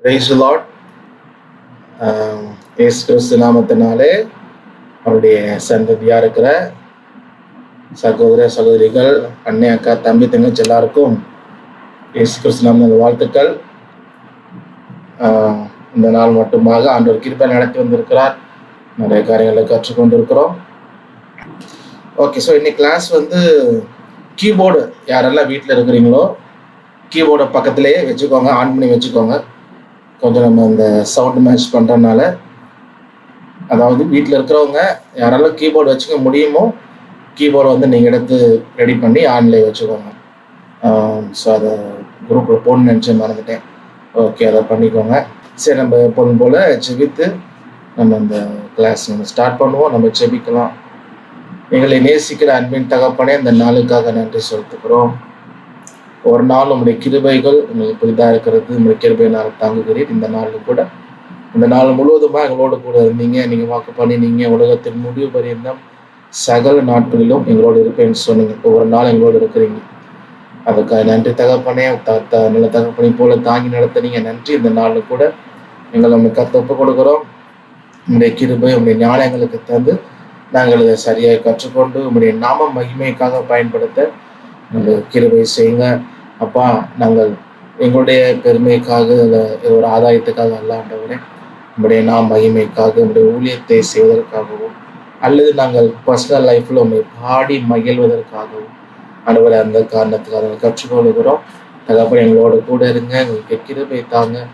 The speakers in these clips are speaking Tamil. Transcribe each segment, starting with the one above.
Price the Lord. இயேசு கிறிஸ்து நாமத்தினாலே அவருடைய சந்ததியாக இருக்கிற சகோதர சகோதரிகள், அண்ணே, அக்கா, தம்பி, தங்கச்சி எல்லாருக்கும் இயேசு கிறிஸ்து நாமத்தின் வாழ்த்துக்கள். இந்த நாள் மட்டுமாக ஆண்டவர் கிருபை நடத்தி வந்திருக்கிறார். நிறைய காரியங்களை கற்றுக்கொண்டிருக்கிறோம். ஓகே, ஸோ இன்னைக்கு கிளாஸ் கீபோர்டு யாரெல்லாம் வீட்டில் இருக்கிறீங்களோ கீபோர்டை பக்கத்துலேயே வச்சுக்கோங்க, ஆன் பண்ணி வச்சுக்கோங்க. கொஞ்சம் நம்ம இந்த சவுண்ட் மேட்ச் பண்ணுறதுனால, அதாவது வீட்டில் இருக்கிறவங்க யாரெல்லாம் கீபோர்டு வச்சுக்க முடியுமோ கீபோர்டு நீங்கள் எடுத்து ரெடி பண்ணி ஆன்லேயே வச்சுக்கோங்க. ஸோ அதை குரூப்பில் போடணும்னு நினச்சி மறந்துட்டேன். ஓகே, அதை பண்ணிக்கோங்க. சரி, நம்ம எப்போதும் போல் ஜெபித்து நம்ம இந்த கிளாஸ் ஸ்டார்ட் பண்ணுவோம். நம்ம ஜெபிக்கலாம். எங்களை நேசிக்கிற அன்பின் தகப்பனே, இந்த நாளுக்காக நன்றி செலுத்துக்கிறோம். ஒரு நாள் உங்களுடைய கிருபைகள் உங்களுக்கு புதிதாக இருக்கிறது. உங்களுடைய கிருபை நாள் தாங்குகிறீர். இந்த நாளில் கூட, இந்த நாள் முழுவதுமாக எங்களோடு கூட இருந்தீங்க. நீங்கள் வாக்கு பண்ணினீங்க, உலகத்தின் முடிவு பரியந்தம் சகல நாட்களிலும் எங்களோடு இருப்பேன்னு சொன்னீங்க. ஒவ்வொரு நாள் எங்களோடு இருக்கிறீங்க. அதுக்காக நன்றி தகப்பனே. நல்ல தகப்பனை போல தாங்கி நடத்தினீங்க. நன்றி. இந்த நாளில் கூட எங்களை உங்களுக்கு கத்தப்பு கொடுக்குறோம். உங்களுடைய கிருபை, உங்களுடைய ஞானங்களுக்கு தந்து நாங்கள் இதை சரியாக கற்றுக்கொண்டு உங்களுடைய நாம மகிமைக்காக பயன்படுத்த எங்களுக்கு கிருபை செய்யுங்க அப்பா. நாங்கள் எங்களுடைய பெருமைக்காக ஒரு ஆதாயத்துக்காக அல்லாண்டவரே, உங்களுடைய மகிமைக்காக, உங்களுடைய ஊழியத்தை செய்வதற்காகவும் அல்லது நாங்கள் பர்சனல் லைஃப்பில் உங்களை பாடி மகிழ்வதற்காகவும் ஆண்டவரே, அந்த காரணத்துக்காக கற்றுக்கொள்கிறோம். அதுக்கப்புறம் எங்களோட கூட இருங்க, எங்களுக்கு கிருபை தாங்க,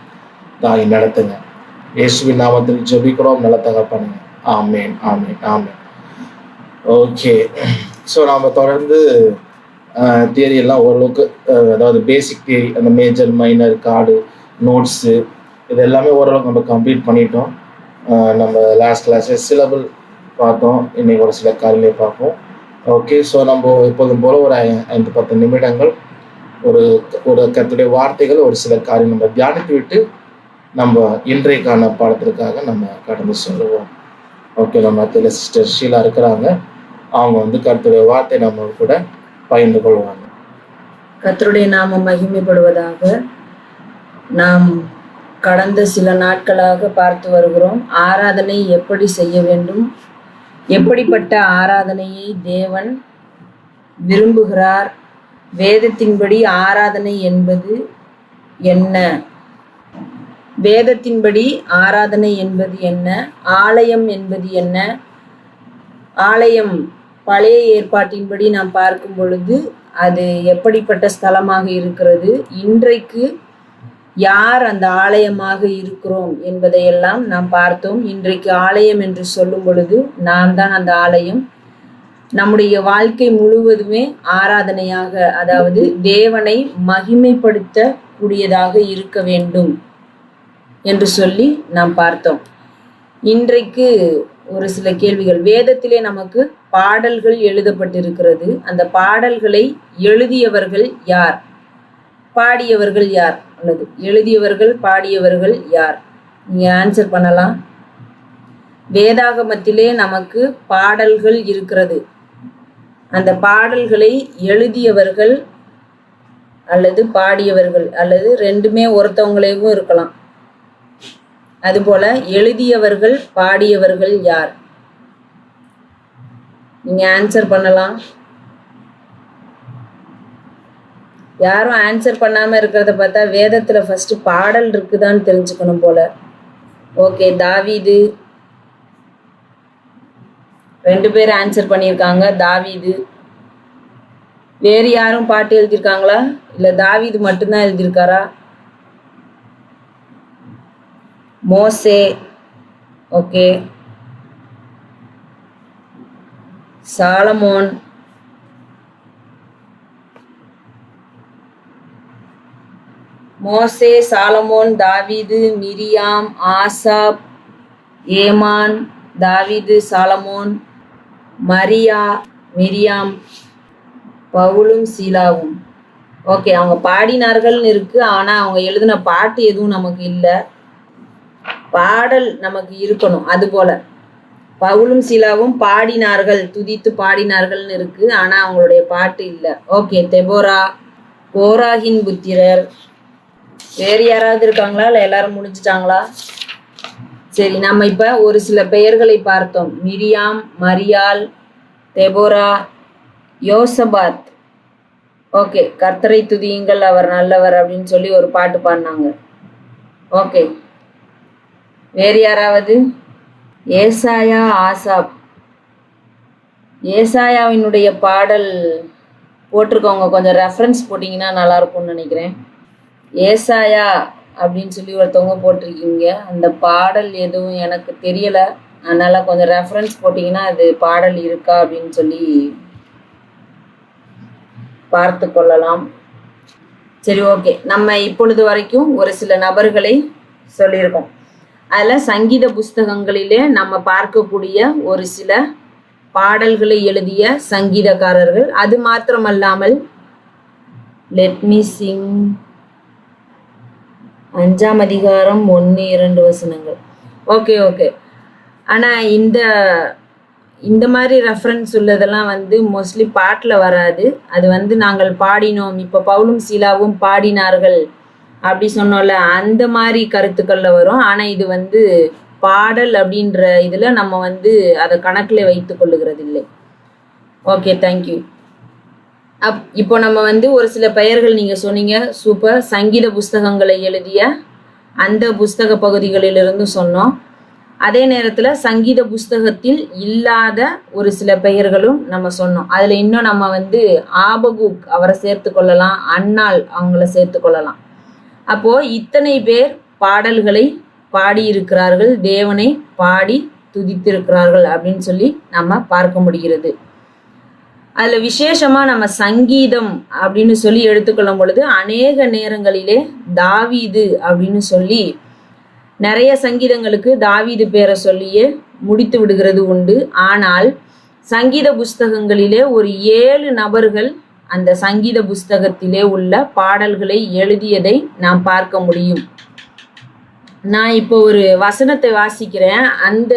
தாங்கி நடத்துங்க. இயேசுவின் நாமத்தில் ஜெபிக்கிறோம் நல்ல தகப்பனே. ஆமேன், ஆமேன், ஆமேன். ஓகே, ஸோ நாம் தொடர்ந்து தியரி எல்லாம் ஓரளவுக்கு, அதாவது பேசிக் தியரி, அந்த மேஜர் மைனர் கார்டு நோட்ஸு இது எல்லாமே ஓரளவுக்கு நம்ம கம்ப்ளீட் பண்ணிட்டோம். நம்ம லாஸ்ட் கிளாஸில் சிலபிள் பார்த்தோம். இன்றைக்கி ஒரு சில காரியங்களை பார்ப்போம். ஓகே, ஸோ நம்ம எப்போதும் போல் ஒரு 5-10 நிமிடங்கள் ஒரு கர்த்தருடைய வார்த்தைகள், ஒரு சில காரியம் நம்ம தியானித்து விட்டு நம்ம இன்றைக்கான பாடத்திற்காக நம்ம கடந்து சொல்லுவோம். ஓகே, நம்ம சிஸ்டர் ஷீலா இருக்கிறாங்க. அவங்க கர்த்தருடைய வார்த்தை நம்ம கூட பகிர்ந்து கொள்வாங்க. கர்த்தருடைய நாமம் மகிமைப்படுவதாக. நாம் கடந்த சில நாட்களாக பார்த்து வருகிறோம். ஆராதனை எப்படி செய்ய வேண்டும், எப்படிப்பட்ட ஆராதனையை தேவன் விரும்புகிறார், வேதத்தின்படி ஆராதனை என்பது என்ன, வேதத்தின்படி ஆராதனை என்பது என்ன, ஆலயம் என்பது என்ன. ஆலயம் பழைய ஏற்பாட்டின்படி நாம் பார்க்கும் பொழுது அது எப்படிப்பட்ட ஸ்தலமாக இருக்கிறது, இன்றைக்கு யார் அந்த ஆலயமாக இருக்கிறோம் என்பதையெல்லாம் நாம் பார்த்தோம். இன்றைக்கு ஆலயம் என்று சொல்லும் பொழுது நாம் தான் அந்த ஆலயம். நம்முடைய வாழ்க்கை முழுவதுமே ஆராதனையாக, அதாவது தேவனை மகிமைப்படுத்த கூடியதாக இருக்க வேண்டும் என்று சொல்லி நாம் பார்த்தோம். இன்றைக்கு ஒரு சில கேள்விகள். வேதத்திலே நமக்கு பாடல்கள் எழுதப்பட்டிருக்கிறது. அந்த பாடல்களை எழுதியவர்கள் யார், பாடியவர்கள் யார், அல்லது எழுதியவர்கள் பாடியவர்கள் யார்? நீங்க ஆன்சர் பண்ணலாம். வேதாகமத்திலே நமக்கு பாடல்கள் இருக்கிறது. அந்த பாடல்களை எழுதியவர்கள் அல்லது பாடியவர்கள், அல்லது ரெண்டுமே ஒருத்தவங்களையும் இருக்கலாம். அதுபோல எழுதியவர்கள் பாடியவர்கள் யார்? நீங்க ஆன்சர் பண்ணலாம். யாரும் ஆன்சர் பண்ணாம இருக்கிறத பார்த்தா வேதத்துல ஃபர்ஸ்ட் பாடல் இருக்குதான்னு தெரிஞ்சுக்கணும் போல. ஓகே, தாவீது. 2 பேர் ஆன்சர் பண்ணியிருக்காங்க, தாவீது. வேறு யாரும் பாட்டு எழுதியிருக்காங்களா, இல்ல தாவீது மட்டும்தான் எழுதியிருக்காரா? மோசே. Okay, Solomon. மோசே, சாலமோன், தாவீது, மிரியாம், ஆசாப், ஏமான், தாவீது, சாலமோன், மரியா, மிரியாம், பவுலும் சீலாவும். ஓகே, அவங்க பாடினார்கள்னு இருக்கு, ஆனா அவங்க எழுதின பாட்டு எதுவும் நமக்கு இல்லை. பாடல் நமக்கு இருக்கணும். அதுபோல பவுலும் சீலாவும் பாடினார்கள், துதித்து பாடினார்கள்னு இருக்கு, ஆனா அவங்களுடைய பாட்டு இல்லை. ஓகே, தெபோரா, கோராகின் புத்திரர், வேறு யாராவது இருக்காங்களா இல்லை எல்லாரும் முடிச்சிட்டாங்களா? சரி, நம்ம இப்ப ஒரு சில பெயர்களை பார்த்தோம். மிரியாம், மரியாள், தெபோரா, யோசபாத். ஓகே, கர்த்தரை துதியுங்கள் அவர் நல்லவர் அப்படின்னு சொல்லி ஒரு பாட்டு பாடினாங்க. ஓகே, வேறு யாராவது? ஏசாயா, ஆசாப். ஏசாயாவினுடைய பாடல் போட்டிருக்கவங்க கொஞ்சம் ரெஃபரன்ஸ் போட்டிங்கன்னா நல்லா இருக்கும்னு நினைக்கிறேன். ஏசாயா அப்படின்னு சொல்லி ஒருத்தவங்க போட்டிருக்கீங்க. அந்த பாடல் எதுவும் எனக்கு தெரியலை, அதனால கொஞ்சம் ரெஃபரன்ஸ் போட்டிங்கன்னா அது பாடல் இருக்கா அப்படின்னு சொல்லி பார்த்து கொள்ளலாம். சரி, ஓகே. நம்ம இப்பொழுது வரைக்கும் ஒரு சில நபர்களை சொல்லியிருக்கோம். அதில் சங்கீத புஸ்தகங்களிலே நம்ம பார்க்கக்கூடிய ஒரு சில பாடல்களை எழுதிய சங்கீதக்காரர்கள். அது மாத்திரமல்லாமல் லெட் மீ சிங் 5ஆம் அதிகாரம் 1-2 வசனங்கள். Okay okay. ஆனால் இந்த மாதிரி ரெஃபரன்ஸ் உள்ளதெல்லாம் மோஸ்ட்லி பாட்டில் வராது. அது நாங்கள் பாடினோம், இப்போ பவுலும் சீலாவும் பாடினார்கள் அப்படி சொன்னோம்ல, அந்த மாதிரி கருத்துக்களில் வரும். ஆனால் இது பாடல் அப்படின்ற இதில் நம்ம அதை கணக்கில் வைத்து கொள்ளுகிறது இல்லை. Okay, thank you. இப்போ நம்ம ஒரு சில பெயர்கள் நீங்கள் சொன்னீங்க, சூப்பர். சங்கீத புஸ்தகங்களை எழுதிய அந்த புஸ்தக பகுதிகளிலிருந்து சொன்னோம். அதே நேரத்தில் சங்கீத புஸ்தகத்தில் இல்லாத ஒரு சில பெயர்களும் நம்ம சொன்னோம். அதில் இன்னும் நம்ம ஆபகுக் அவரை சேர்த்து கொள்ளலாம், அன்னாள் அவங்கள சேர்த்து கொள்ளலாம். அப்போது இத்தனை பேர் பாடல்களை பாடியிருக்கிறார்கள், தேவனை பாடி துதித்திருக்கிறார்கள் அப்படின்னு சொல்லி நம்ம பார்க்க முடிகிறது. அதில் விசேஷமாக நம்ம சங்கீதம் அப்படின்னு சொல்லி எடுத்துக்கொள்ளும் பொழுது அநேக நேரங்களிலே தாவீது அப்படின்னு சொல்லி நிறைய சங்கீதங்களுக்கு தாவீது பேரை சொல்லியே முடித்து விடுகிறது உண்டு. ஆனால் சங்கீத புஸ்தகங்களிலே ஒரு 7 நபர்கள் அந்த சங்கீத புஸ்தகத்திலே உள்ள பாடல்களை எழுதியதை நாம் பார்க்க முடியும். நான் இப்போ ஒரு வசனத்தை வாசிக்கிறேன். அந்த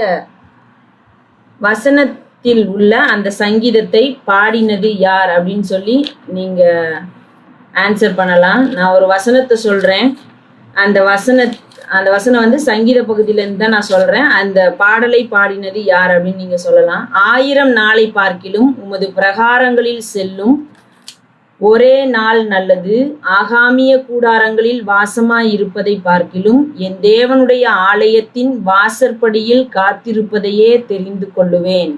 வசனத்தில் உள்ள அந்த சங்கீதத்தை பாடினது யார் அப்படின்னு சொல்லி நீங்க ஆன்சர் பண்ணலாம். நான் ஒரு வசனத்தை சொல்றேன். அந்த வசனம் சங்கீத பகுதியிலேருந்து தான் நான் சொல்றேன். அந்த பாடலை பாடினது யார் அப்படின்னு நீங்க சொல்லலாம். 1000 நாளை பார்க்கிலும் உமது பிரகாரங்களில் செல்லும் ஒரே நாள் நல்லது. ஆகாமிய கூடாரங்களில் வாசமாய் இருப்பதை பார்க்கிலும் என் தேவனுடைய ஆலயத்தின் வாசற்படியில் காத்திருப்பதையே தெரிந்து கொள்ளுவேன்.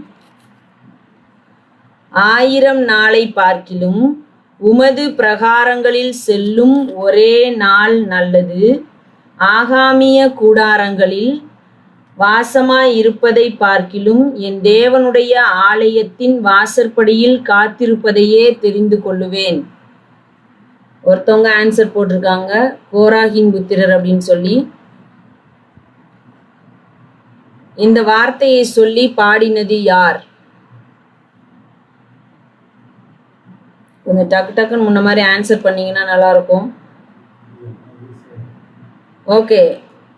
1000 நாளை பார்க்கிலும் உமது பிரகாரங்களில் செல்லும் ஒரே நாள் நல்லது. ஆகாமிய கூடாரங்களில் வாசமாய் இருப்பதை பார்க்கிலும் என் தேவனுடைய ஆலயத்தின் வாசற்படியில் காத்திருப்பதையே தெரிந்து கொள்ளுவேன். ஒருத்தவங்க ஆன்சர் போட்டிருக்காங்க, கோராகின் புத்திரர் அப்படின்னு சொல்லி. இந்த வார்த்தையை சொல்லி பாடினது யார்? கொஞ்சம் டக்கு டக்குன்னு முன்ன மாதிரி ஆன்சர் பண்ணீங்கன்னா நல்லா இருக்கும். ஓகே,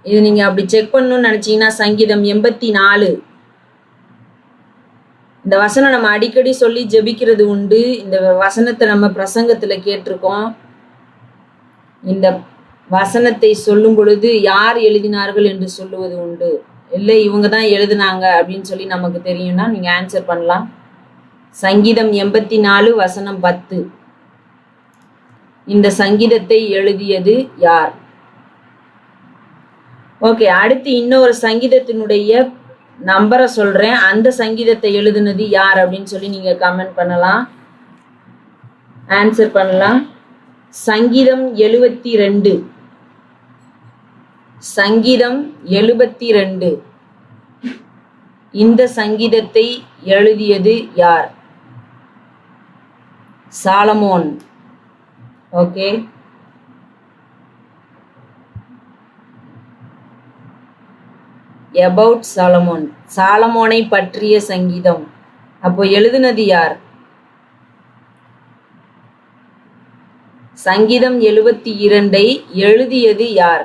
இது நீங்க அப்படி செக் பண்ணணும்னு நினைச்சீங்கன்னா சங்கீதம் 84. இந்த வசனம் நம்ம அடிக்கடி சொல்லி ஜெபிக்கிறது உண்டு. இந்த வசனத்தை நம்ம பிரசங்கத்துல கேட்டிருக்கோம். இந்த வசனத்தை சொல்லும் பொழுது யார் எழுதினார்கள் என்று சொல்லுவது உண்டு. இல்லை இவங்க தான் எழுதினாங்க அப்படின்னு சொல்லி நமக்கு தெரியும்னா நீங்க ஆன்சர் பண்ணலாம். சங்கீதம் 84 வசனம் 10. இந்த சங்கீதத்தை எழுதியது யார்? ஓகே, அடுத்து இன்னொரு சங்கீதத்தினுடைய நம்பரை சொல்றேன். அந்த சங்கீதத்தை எழுதுனது யார் அப்படின்னு சொல்லி நீங்க கமெண்ட் பண்ணலாம், ஆன்சர் பண்ணலாம். சங்கீதம் 72. சங்கீதம் 72. இந்த சங்கீதத்தை எழுதியது யார்? சாலமோன். ஓகே, அபவுட் சாலமோன், சாலமோனை பற்றிய சங்கீதம். அப்போ எழுதுனது யார்? சங்கீதம் 72 எழுதியது யார்?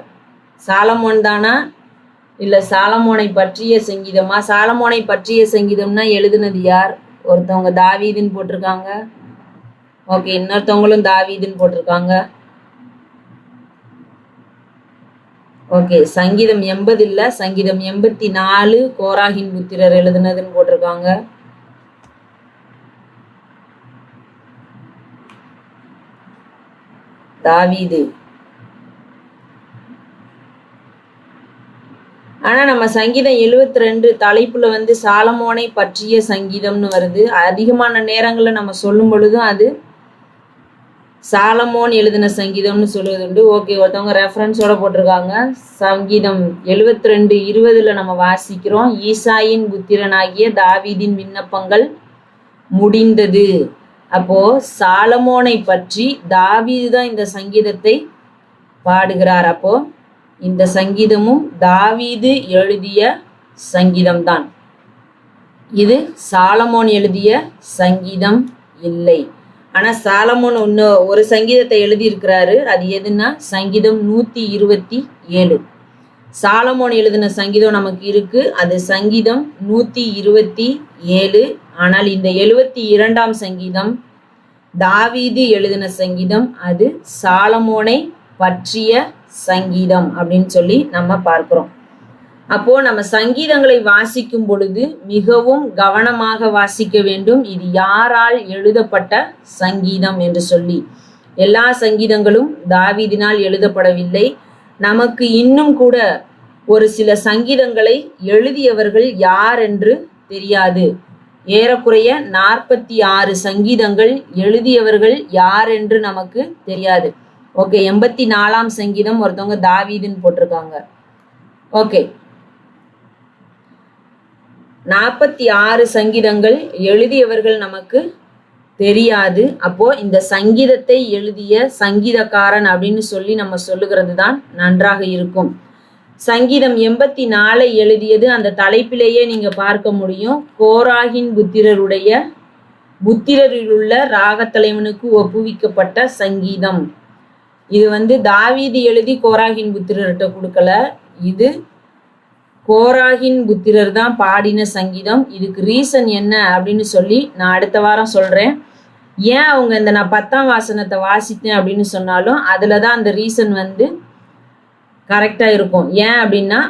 சாலமோன் தானா இல்ல சாலமோனை பற்றிய சங்கீதமா? சாலமோனை பற்றிய சங்கீதம்னா எழுதுனது யார்? ஒருத்தவங்க தாவீதுன்னு போட்டிருக்காங்க. ஓகே, இன்னொருத்தவங்களும் தாவீதுன்னு போட்டிருக்காங்க. ஓகே, சங்கீதம் 80 இல்ல, சங்கீதம் 84 கோராகின் புத்திரர் எழுதுனதுன்னு போட்டிருக்காங்க. தாவீது. ஆனா நம்ம சங்கீதம் 72 தலைப்புல வந்து சாலமோனை பற்றிய சங்கீதம்னு வருது. அதிகமான நேரங்கள்ல நம்ம சொல்லும் பொழுதும் அது சாலமோன் எழுதின சங்கீதம்னு சொல்லுவது உண்டு. ஓகே, ஒருத்தவங்க ரெஃபரன்ஸோட போட்டிருக்காங்க. சங்கீதம் 72:20 நம்ம வாசிக்கிறோம், ஈசாயின் புத்திரனாகிய தாவீதின் விண்ணப்பங்கள் முடிந்தது. அப்போ சாலமோனை பற்றி தாவீது தான் இந்த சங்கீதத்தை பாடுகிறார். அப்போ இந்த சங்கீதமும் தாவீது எழுதிய சங்கீதம்தான். இது சாலமோன் எழுதிய சங்கீதம் இல்லை. ஆனா சாலமோன் ஒரு சங்கீதத்தை எழுதியிருக்கிறாரு. அது எதுன்னா சங்கீதம் 127. சாலமோன் எழுதின சங்கீதம் நமக்கு இருக்கு, அது சங்கீதம் 127. ஆனால் இந்த 72ஆம் சங்கீதம் தாவீது எழுதின சங்கீதம், அது சாலமோனை பற்றிய சங்கீதம் அப்படின்னு சொல்லி நம்ம பார்க்கிறோம். அப்போ நம்ம சங்கீதங்களை வாசிக்கும் பொழுது மிகவும் கவனமாக வாசிக்க வேண்டும். இது யாரால் எழுதப்பட்ட சங்கீதம் என்று சொல்லி. எல்லா சங்கீதங்களும் தாவீதினால் எழுதப்படவில்லை. நமக்கு இன்னும் கூட ஒரு சில சங்கீதங்களை எழுதியவர்கள் யார் என்று தெரியாது. ஏறக்குறைய 46 சங்கீதங்கள் எழுதியவர்கள் யார் என்று நமக்கு தெரியாது. ஓகே, 84ஆம் சங்கீதம் ஒருத்தவங்க தாவீதுன்னு போட்டிருக்காங்க. ஓகே, 46 சங்கீதங்கள் எழுதியவர்கள் நமக்கு தெரியாது. அப்போ இந்த சங்கீதத்தை எழுதிய சங்கீதக்காரன் அப்படின்னு சொல்லி நம்ம சொல்லுகிறது தான் நன்றாக இருக்கும். சங்கீதம் 84 எழுதியது அந்த தலைப்பிலேயே நீங்க பார்க்க முடியும். கோராகின் புத்திரரிலுள்ள ராகத்தலைவனுக்கு ஒப்புவிக்கப்பட்ட சங்கீதம். இது வந்து தாவீது எழுதி கோராகின் புத்திரர்கிட்ட கொடுக்கல, இது கோராகின் புத்திரர் தான் பாடின சங்கீதம். இதுக்கு ரீசன் என்ன அப்படின்னு சொல்லி நான் அடுத்த வாரம் சொல்றேன். ஏன் அவங்க இந்த நான் 10ஆம் வாசனத்தை வாசித்தேன் அப்படின்னு சொன்னாலும் அதுலதான் அந்த ரீசன் வந்து கரெக்டா இருக்கும். ஏன் அப்படின்னா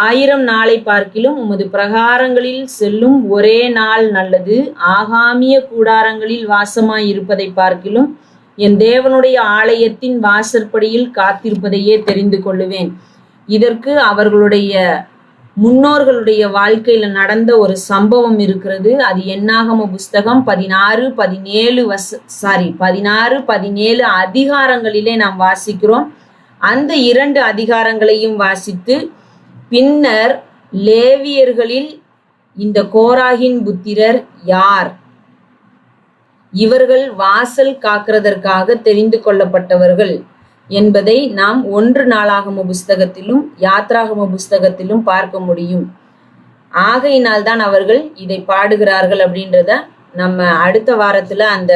1000 நாளை பார்க்கிலும் உமது பிரகாரங்களில் செல்லும் ஒரே நாள் நல்லது, ஆகாமிய கூடாரங்களில் வாசமாய் இருப்பதை பார்க்கிலும் என் தேவனுடைய ஆலயத்தின் வாசற்படியில் காத்திருப்பதையே தெரிந்து கொள்ளுவேன். இதற்கு அவர்களுடைய முன்னோர்களுடைய வாழ்க்கையில நடந்த ஒரு சம்பவம் இருக்கிறது. அது என்னாகம புஸ்தகம் 16-17 அதிகாரங்களிலே நாம் வாசிக்கிறோம். அந்த 2 அதிகாரங்களையும் வாசித்து பின்னர் லேவியர்களில் இந்த கோராகின் புத்திரர் யார், இவர்கள் வாசல் காக்கிறதற்காக தெரிந்து கொள்ளப்பட்டவர்கள் என்பதை நாம் 1 நாளாகம புஸ்தகத்திலும் யாத்ராகம புஸ்தகத்திலும் பார்க்க முடியும். ஆகையினால் தான் அவர்கள் இதை பாடுகிறார்கள் அப்படின்றத நம்ம அடுத்த வாரத்துல அந்த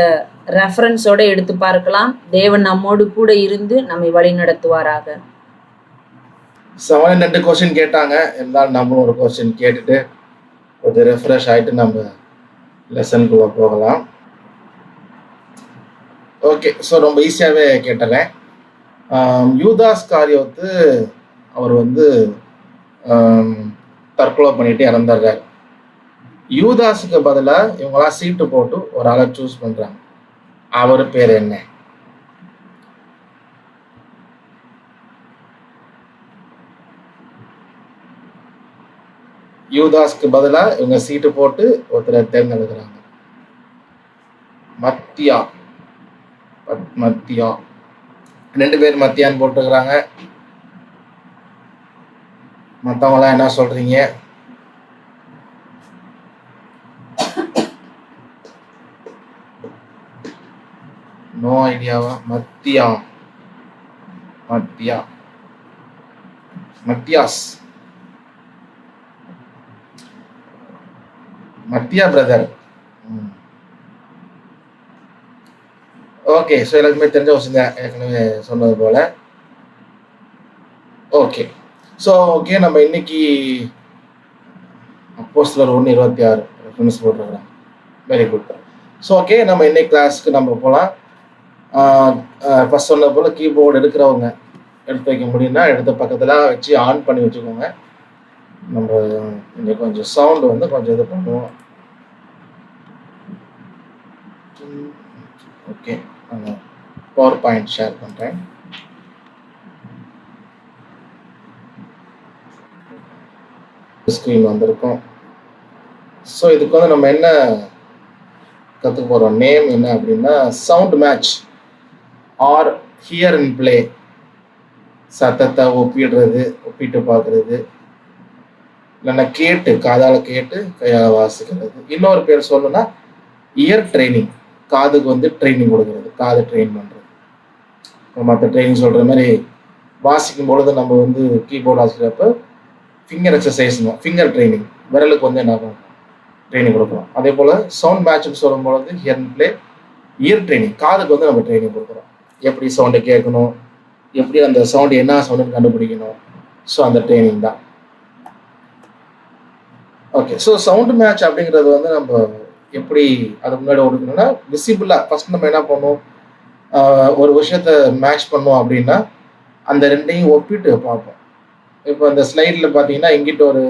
ரெஃபரன்ஸோட எடுத்து பார்க்கலாம். தேவன் நம்மோடு கூட இருந்து நம்மை வழி நடத்துவாராக. 2 கொஸ்டின் கேட்டாங்க. எல்லாரும் நம்மளும் ஒரு கொஸ்டின் கேட்டுட்டு கொஞ்சம் ரெஃப்ரெஷ் ஆகிட்டு நம்ம லெசனுக்குள்ள போகலாம். ஓகே, ஸோ ரொம்ப ஈஸியாகவே கேட்டுறேன். யூதாஸ் காரியோத்து அவர் வந்து தற்கொலை பண்ணிட்டு இறந்துடுறாரு. யூதாஸுக்கு பதிலாக இவங்களாம் சீட்டு போட்டு ஒரு ஆளை சூஸ் பண்றாங்க. அவர் பேர் என்ன? யூதாஸ்க்கு பதிலாக இவங்க சீட்டு போட்டு ஒருத்தரை தேர்ந்தெடுக்கிறாங்க. மத்தியா 2 பேர் மத்தியான்னு போட்டுக்கிறாங்க. மற்றவங்களாம் என்ன சொல்றீங்க? நோ ஐடியாவா? மத்தியா பிரதர். ஓகே, ஸோ எல்லாருக்குமே தெரிஞ்ச விஷயம் தான், ஏற்கனவே சொன்னது போல. ஓகே, ஸோ ஓகே, நம்ம இன்னைக்கு அப்போஸ்தலர் 1:26 ரெஃபரன்ஸ் போட்டுருக்குறோம். Very good. ஸோ ஓகே, நம்ம இன்னைக்கு கிளாஸ்க்கு நம்ம போகலாம். ஃபர்ஸ்ட் சொன்ன போல் கீபோர்டு எடுக்கிறவங்க எடுத்து வைக்க முடியும்னா எடுத்த பக்கத்தில் வச்சு ஆன் பண்ணி வச்சுக்கோங்க. நம்ம இன்னைக்கு கொஞ்சம் சவுண்டு வந்து கொஞ்சம் இது பண்ணுவோம். ஓகே, நான் பவர் பாயிண்ட் ஷேர் பண்ணுறேன். ஸ்க்ரீன் வந்திருக்கும். ஸோ இதுக்கு வந்து நம்ம என்ன கற்றுக்க போகிறோம், நேம் என்ன அப்படின்னா sound match are here in play. சத்தத்தை ஒப்பிட்டு பார்க்குறது, இல்லைன்னா கேட்டு காதால் கேட்டு கையால் வாசிக்கிறது. இன்னொரு பேர் சொல்லணும்னா இயர் ட்ரைனிங், காதுக்கு வந்து ட்ரைனிங் கொடுக்குறது, காது ட்ரெயின் பண்ணுறது. மற்ற ட்ரைனிங் சொல்கிற மாதிரி வாசிக்கும் பொழுது நம்ம வந்து கீபோர்டு வாசிக்கிறப்ப ஃபிங்கர் எக்ஸசைஸ்னும், ஃபிங்கர் ட்ரைனிங், விரலுக்கு வந்து என்ன ட்ரைனிங் கொடுக்குறோம். அதே போல் சவுண்ட் மேட்ச்னு சொல்லும்பொழுது here and play year training, காதுக்கு வந்து நம்ம ட்ரைனிங் கொடுக்குறோம். எப்படி சவுண்டை கேட்கணும், எப்படி அந்த சவுண்டு என்ன சவுண்டுன்னு கண்டுபிடிக்கணும். ஸோ அந்த ட்ரைனிங் தான். ஓகே, ஸோ சவுண்டு மேட்ச் அப்படிங்கிறது வந்து நம்ம எப்படி அதுக்கு முன்னாடி ஒடுக்கணும்னா விசிபிளாக ஃபஸ்ட் நம்ம என்ன பண்ணுவோம், ஒரு விஷயத்த மேட்ச் பண்ணோம் அப்படின்னா அந்த ரெண்டையும் ஒப்பிட்டு பார்ப்போம். இப்போ இந்த ஸ்லைடில் பார்த்தீங்கன்னா இங்கிட்ட ஒரு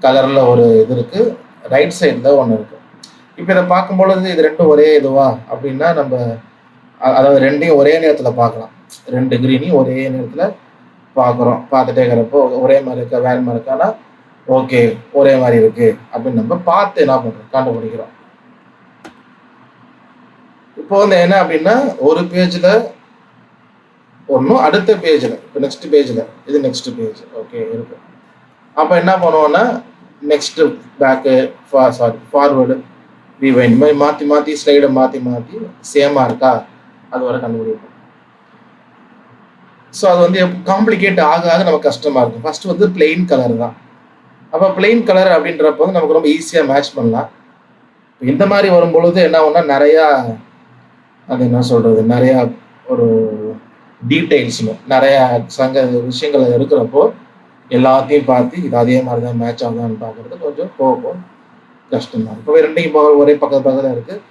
கலரில் ஒரு இது இருக்குது, ரைட் சைடில் ஒன்று இருக்குது. இப்போ இதை பார்க்கும்பொழுது இது ரெண்டும் ஒரே இதுவா அப்படின்னா நம்ம அதாவது ரெண்டையும் ஒரே நேரத்தில் பார்க்கலாம். ரெண்டு கிரீனையும் ஒரே நேரத்தில் பார்க்குறோம். பார்த்துட்டே இருக்கிறப்போ ஒரே மாதிரி இருக்கா வேறு மாதிரி இருக்கானா ஓகே ஒரே மாதிரி இருக்குது அப்படின்னு நம்ம பார்த்து என்ன பண்ணுறோம், கண்டுபிடிக்கிறோம். இப்போ வந்து என்ன அப்படின்னா ஒரு பேஜில் ஒன்றும் அடுத்த பேஜில், இப்போ நெக்ஸ்ட் பேஜில் இது நெக்ஸ்ட் பேஜ் ஓகே இருக்கு. அப்போ என்ன பண்ணுவோன்னா நெக்ஸ்ட்டு பேக்கு ஃபார்வேர்டு ரீவைண்ட், இந்த மாதிரி மாற்றி மாற்றி ஸ்லைடை மாற்றி மாற்றி சேமாக இருக்கா அது வரை கண்டுபிடிப்போம். ஸோ அது வந்து காம்ப்ளிகேட் ஆக ஆக நமக்கு கஷ்டமாக இருக்கும். ஃபஸ்ட்டு வந்து பிளெயின் கலர் தான். அப்போ பிளெயின் கலர் அப்படின்றப்போ வந்து நமக்கு ரொம்ப ஈஸியாக மேட்ச் பண்ணலாம். இந்த மாதிரி வரும்பொழுது என்ன ஆகும்னா நிறையா அது என்ன சொல்கிறது, நிறையா ஒரு டீட்டெயில்ஸ்னு நிறையா விஷயங்கள் இருக்கிறப்போ எல்லாத்தையும் பார்த்து இது அதே மாதிரி தான் மேட்ச் ஆகுதான்னு பார்க்குறது கொஞ்சம் போகும் கஷ்டமாக இருக்கும். இப்போ ரெண்டையும் ஒரே பக்கத்தில் இருக்குது,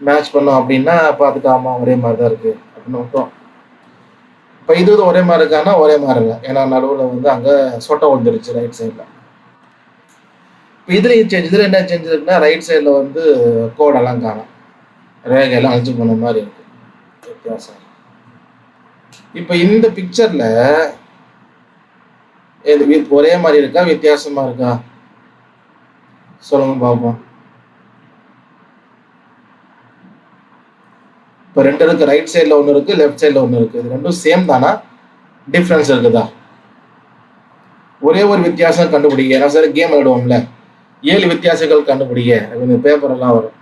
மேட்ச் பண்ணோம் அப்படின்னா பார்த்துட்டு ஆமாம் ஒரே மாதிரி தான் இருக்குது அப்படின்னு விட்டோம். இப்போ இது ஒரே மாதிரி இருக்கான்னா ஒரே மாதிரி இல்லை, ஏன்னா நடுவில் வந்து அங்கே சொட்டை விழுந்துருச்சு ரைட் சைடில். இப்போ இதில் என்ன சேஞ்ச் இருக்குன்னா ரைட் சைடில் வந்து கோடெல்லாம் காணும், ரேகையெல்லாம் அழிச்சு போன மாதிரி இருக்குது, வித்தியாசம். இப்போ இந்த பிக்சரில் ஒரே மாதிரி இருக்கா வித்தியாசமாக இருக்கா சொல்லுங்க பார்ப்போம். இப்போ ரெண்டு இருக்குது, ரைட் சைடில் ஒன்று இருக்குது, லெஃப்ட் சைடில் ஒன்று இருக்குது. இது ரெண்டும் சேம் தானா, டிஃப்ரென்ஸ் இருக்குதா? ஒரே ஒரு வித்தியாசம் கண்டுபிடிக்க. நான் சார் கேம் விளையாடுவோம்ல, 7 வித்தியாசங்கள் கண்டுபிடிக்க அப்படின்னு பேப்பரெல்லாம் வரும்.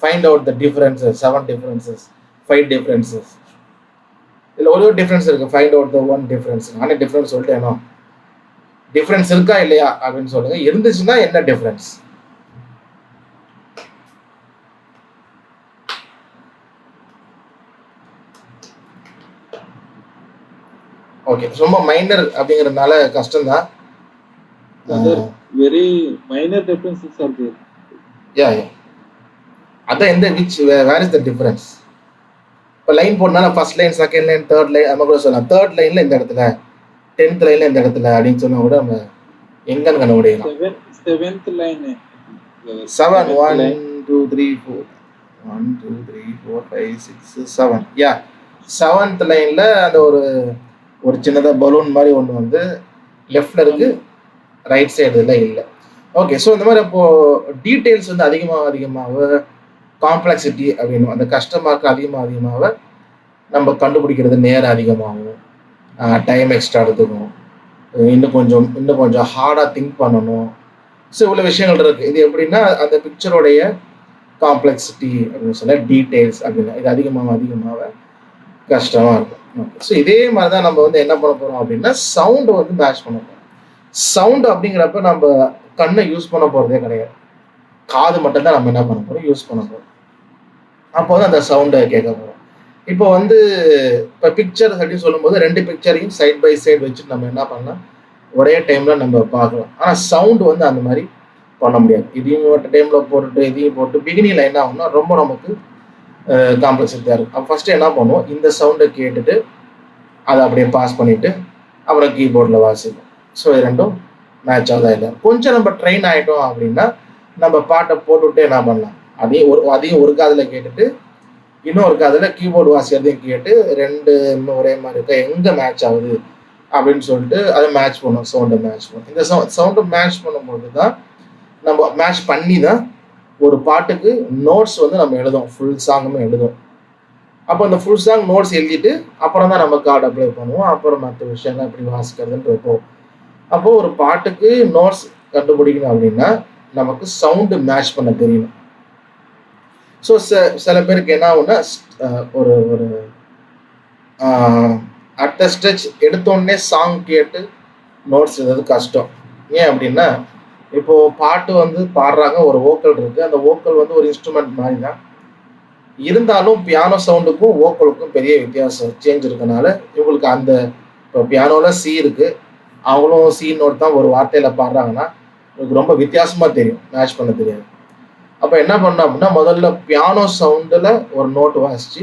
Find out the differences, 7 differences, 5 differences. இதில் ஒரே ஒரு டிஃப்ரென்ஸ் இருக்குது, ஃபைண்ட் அவுட் த 1 டிஃப்ரென்ஸ். ஆனால் டிஃப்ரென்ஸ் சொல்லிட்டு ஏன்னா டிஃப்ரென்ஸ் இருக்கா இல்லையா அப்படின்னு சொல்லுங்க. இருந்துச்சுன்னா என்ன டிஃப்ரென்ஸ்? ஓகே, ரொம்ப மைனர் அப்படிங்கிறதுனால கஷ்டம்தான். Very minor differences are there. Yeah அதான் எந்த which where is the difference. இப்போ லைன் போடனால first line, second line, third line நம்ம கூட சொல்லலாம். தேர்ட் லைனில் இந்த இடத்துல, 10th லைனில் இந்த இடத்துல அப்படின்னு சொன்னா கூட நம்ம எங்கன்னு கண்டுபிடிக்கலாம். 7th லைன் 7 1 2 3 4 1 2 3 4 5 6 7 யா 7th லைனில் அந்த ஒரு சின்னதாக பலூன் மாதிரி ஒன்று வந்து லெஃப்டில் இருக்குது, ரைட் சைடில் இல்லை. ஓகே, ஸோ இந்த மாதிரி அப்போது டீட்டெயில்ஸ் வந்து அதிகமாக காம்ப்ளெக்சிட்டி அப்படின்னு அந்த கஷ்டமாக்க அதிகமாக நம்ம கண்டுபிடிக்கிறது நேரம் அதிகமாகும், டைம் எக்ஸ்ட்ரா எடுத்துக்கும், இன்னும் கொஞ்சம் ஹார்டாக திங்க் பண்ணணும். ஸோ இவ்வளோ விஷயங்கள் இருக்குது. இது எப்படின்னா அந்த பிக்சரோடைய காம்ப்ளெக்சிட்டி அப்படின்னு சொல்ல டீட்டெயில்ஸ் அப்படின்னா இது அதிகமாக கஷ்டமாக இருக்கும். ஓகே, ஸோ இதே மாதிரி தான் நம்ம வந்து என்ன பண்ண போகிறோம் அப்படின்னா சவுண்டை வந்து மேட்ச் பண்ண போகிறோம். சவுண்டு அப்படிங்கிறப்ப நம்ம கண்ணை யூஸ் பண்ண போகிறதே கிடையாது, காது மட்டும்தான் நம்ம என்ன பண்ண போகிறோம், யூஸ் பண்ண போகிறோம். அப்போ வந்து அந்த சவுண்டை கேட்க போகிறோம். இப்போ வந்து இப்போ பிக்சர் அப்படின்னு சொல்லும்போது 2 பிக்சரையும் சைட் பை சைடு வச்சுட்டு நம்ம என்ன பண்ணலாம், ஒரே டைமில் நம்ம பார்க்கலாம். ஆனால் சவுண்டு வந்து அந்த மாதிரி பண்ண முடியாது. இதையும் ஒரு டைமில் போட்டுட்டு இதையும் போட்டு பிகினிங்கில் என்ன ஆகும்னா ரொம்ப நமக்கு காம்ப்ளெக்சிட்டியாக இருக்கும். அப்போ ஃபஸ்ட்டு என்ன பண்ணுவோம், இந்த சவுண்டை கேட்டுட்டு அதை அப்படியே பாஸ் பண்ணிவிட்டு அப்புறம் கீபோர்டில் வாசிப்போம். ஸோ இது ரெண்டும் மேட்ச் ஆகுதா இல்லை. கொஞ்சம் நம்ம ட்ரெயின் ஆகிட்டோம் அப்படின்னா நம்ம பாட்டை போட்டுவிட்டு என்ன பண்ணலாம், அதையும் ஒரு காதில் கேட்டுட்டு இன்னொரு காதில் கீபோர்டு வாசிக்கிறதையும் கேட்டு ரெண்டு இன்னும் ஒரே மாதிரி இருக்கா எங்கே மேட்ச் ஆகுது அப்படின்னு சொல்லிட்டு அதை மேட்ச் பண்ணுவோம். சவுண்டை மேட்ச் பண்ணும். இந்த சவுண்டை மேட்ச் பண்ணும்போது தான் நம்ம மேட்ச் பண்ணி தான் ஒரு பாட்டுக்கு நோட்ஸ் வந்து நம்ம எழுதும், ஃபுல் சாங்குமே எழுதும். அப்போ அந்த ஃபுல் சாங் நோட்ஸ் எழுதிட்டு அப்புறம் தான் நம்ம கார்டு அப்ளை பண்ணுவோம். அப்புறம் மற்ற விஷயங்கள் எப்படி வாசிக்கிறதுன்னு இருப்போம். அப்போ ஒரு பாட்டுக்கு நோட்ஸ் கண்டுபிடிக்கணும் அப்படின்னா நமக்கு சவுண்டு மேட்ச் பண்ண தெரியணும். ஸோ சில பேருக்கு என்ன ஆகுன்னா ஒரு ஒரு அட் த ஸ்டெச் எடுத்தோடனே சாங் கேட்டு நோட்ஸ் எழுதுறது கஷ்டம். ஏன் அப்படின்னா இப்போ பாட்டு வந்து பாடுறாங்க, ஒரு வோக்கல் இருக்கு, அந்த வோக்கல் வந்து ஒரு இன்ஸ்ட்ருமெண்ட் மாதிரி தான் இருந்தாலும் பியானோ சவுண்டுக்கும் வோக்கலுக்கும் பெரிய வித்தியாசம் சேஞ்ச் இருக்கனால இவங்களுக்கு அந்த இப்போ பியானோவில் சி இருக்கு, அவங்களும் சி நோட் தான் ஒரு வார்த்தையில் பாடுறாங்கன்னா உங்களுக்கு ரொம்ப வித்தியாசமாக தெரியும், மேட்ச் பண்ண தெரியாது. அப்போ என்ன பண்ணோம் அப்படின்னா முதல்ல பியானோ சவுண்டில் ஒரு நோட்டு வாசிச்சு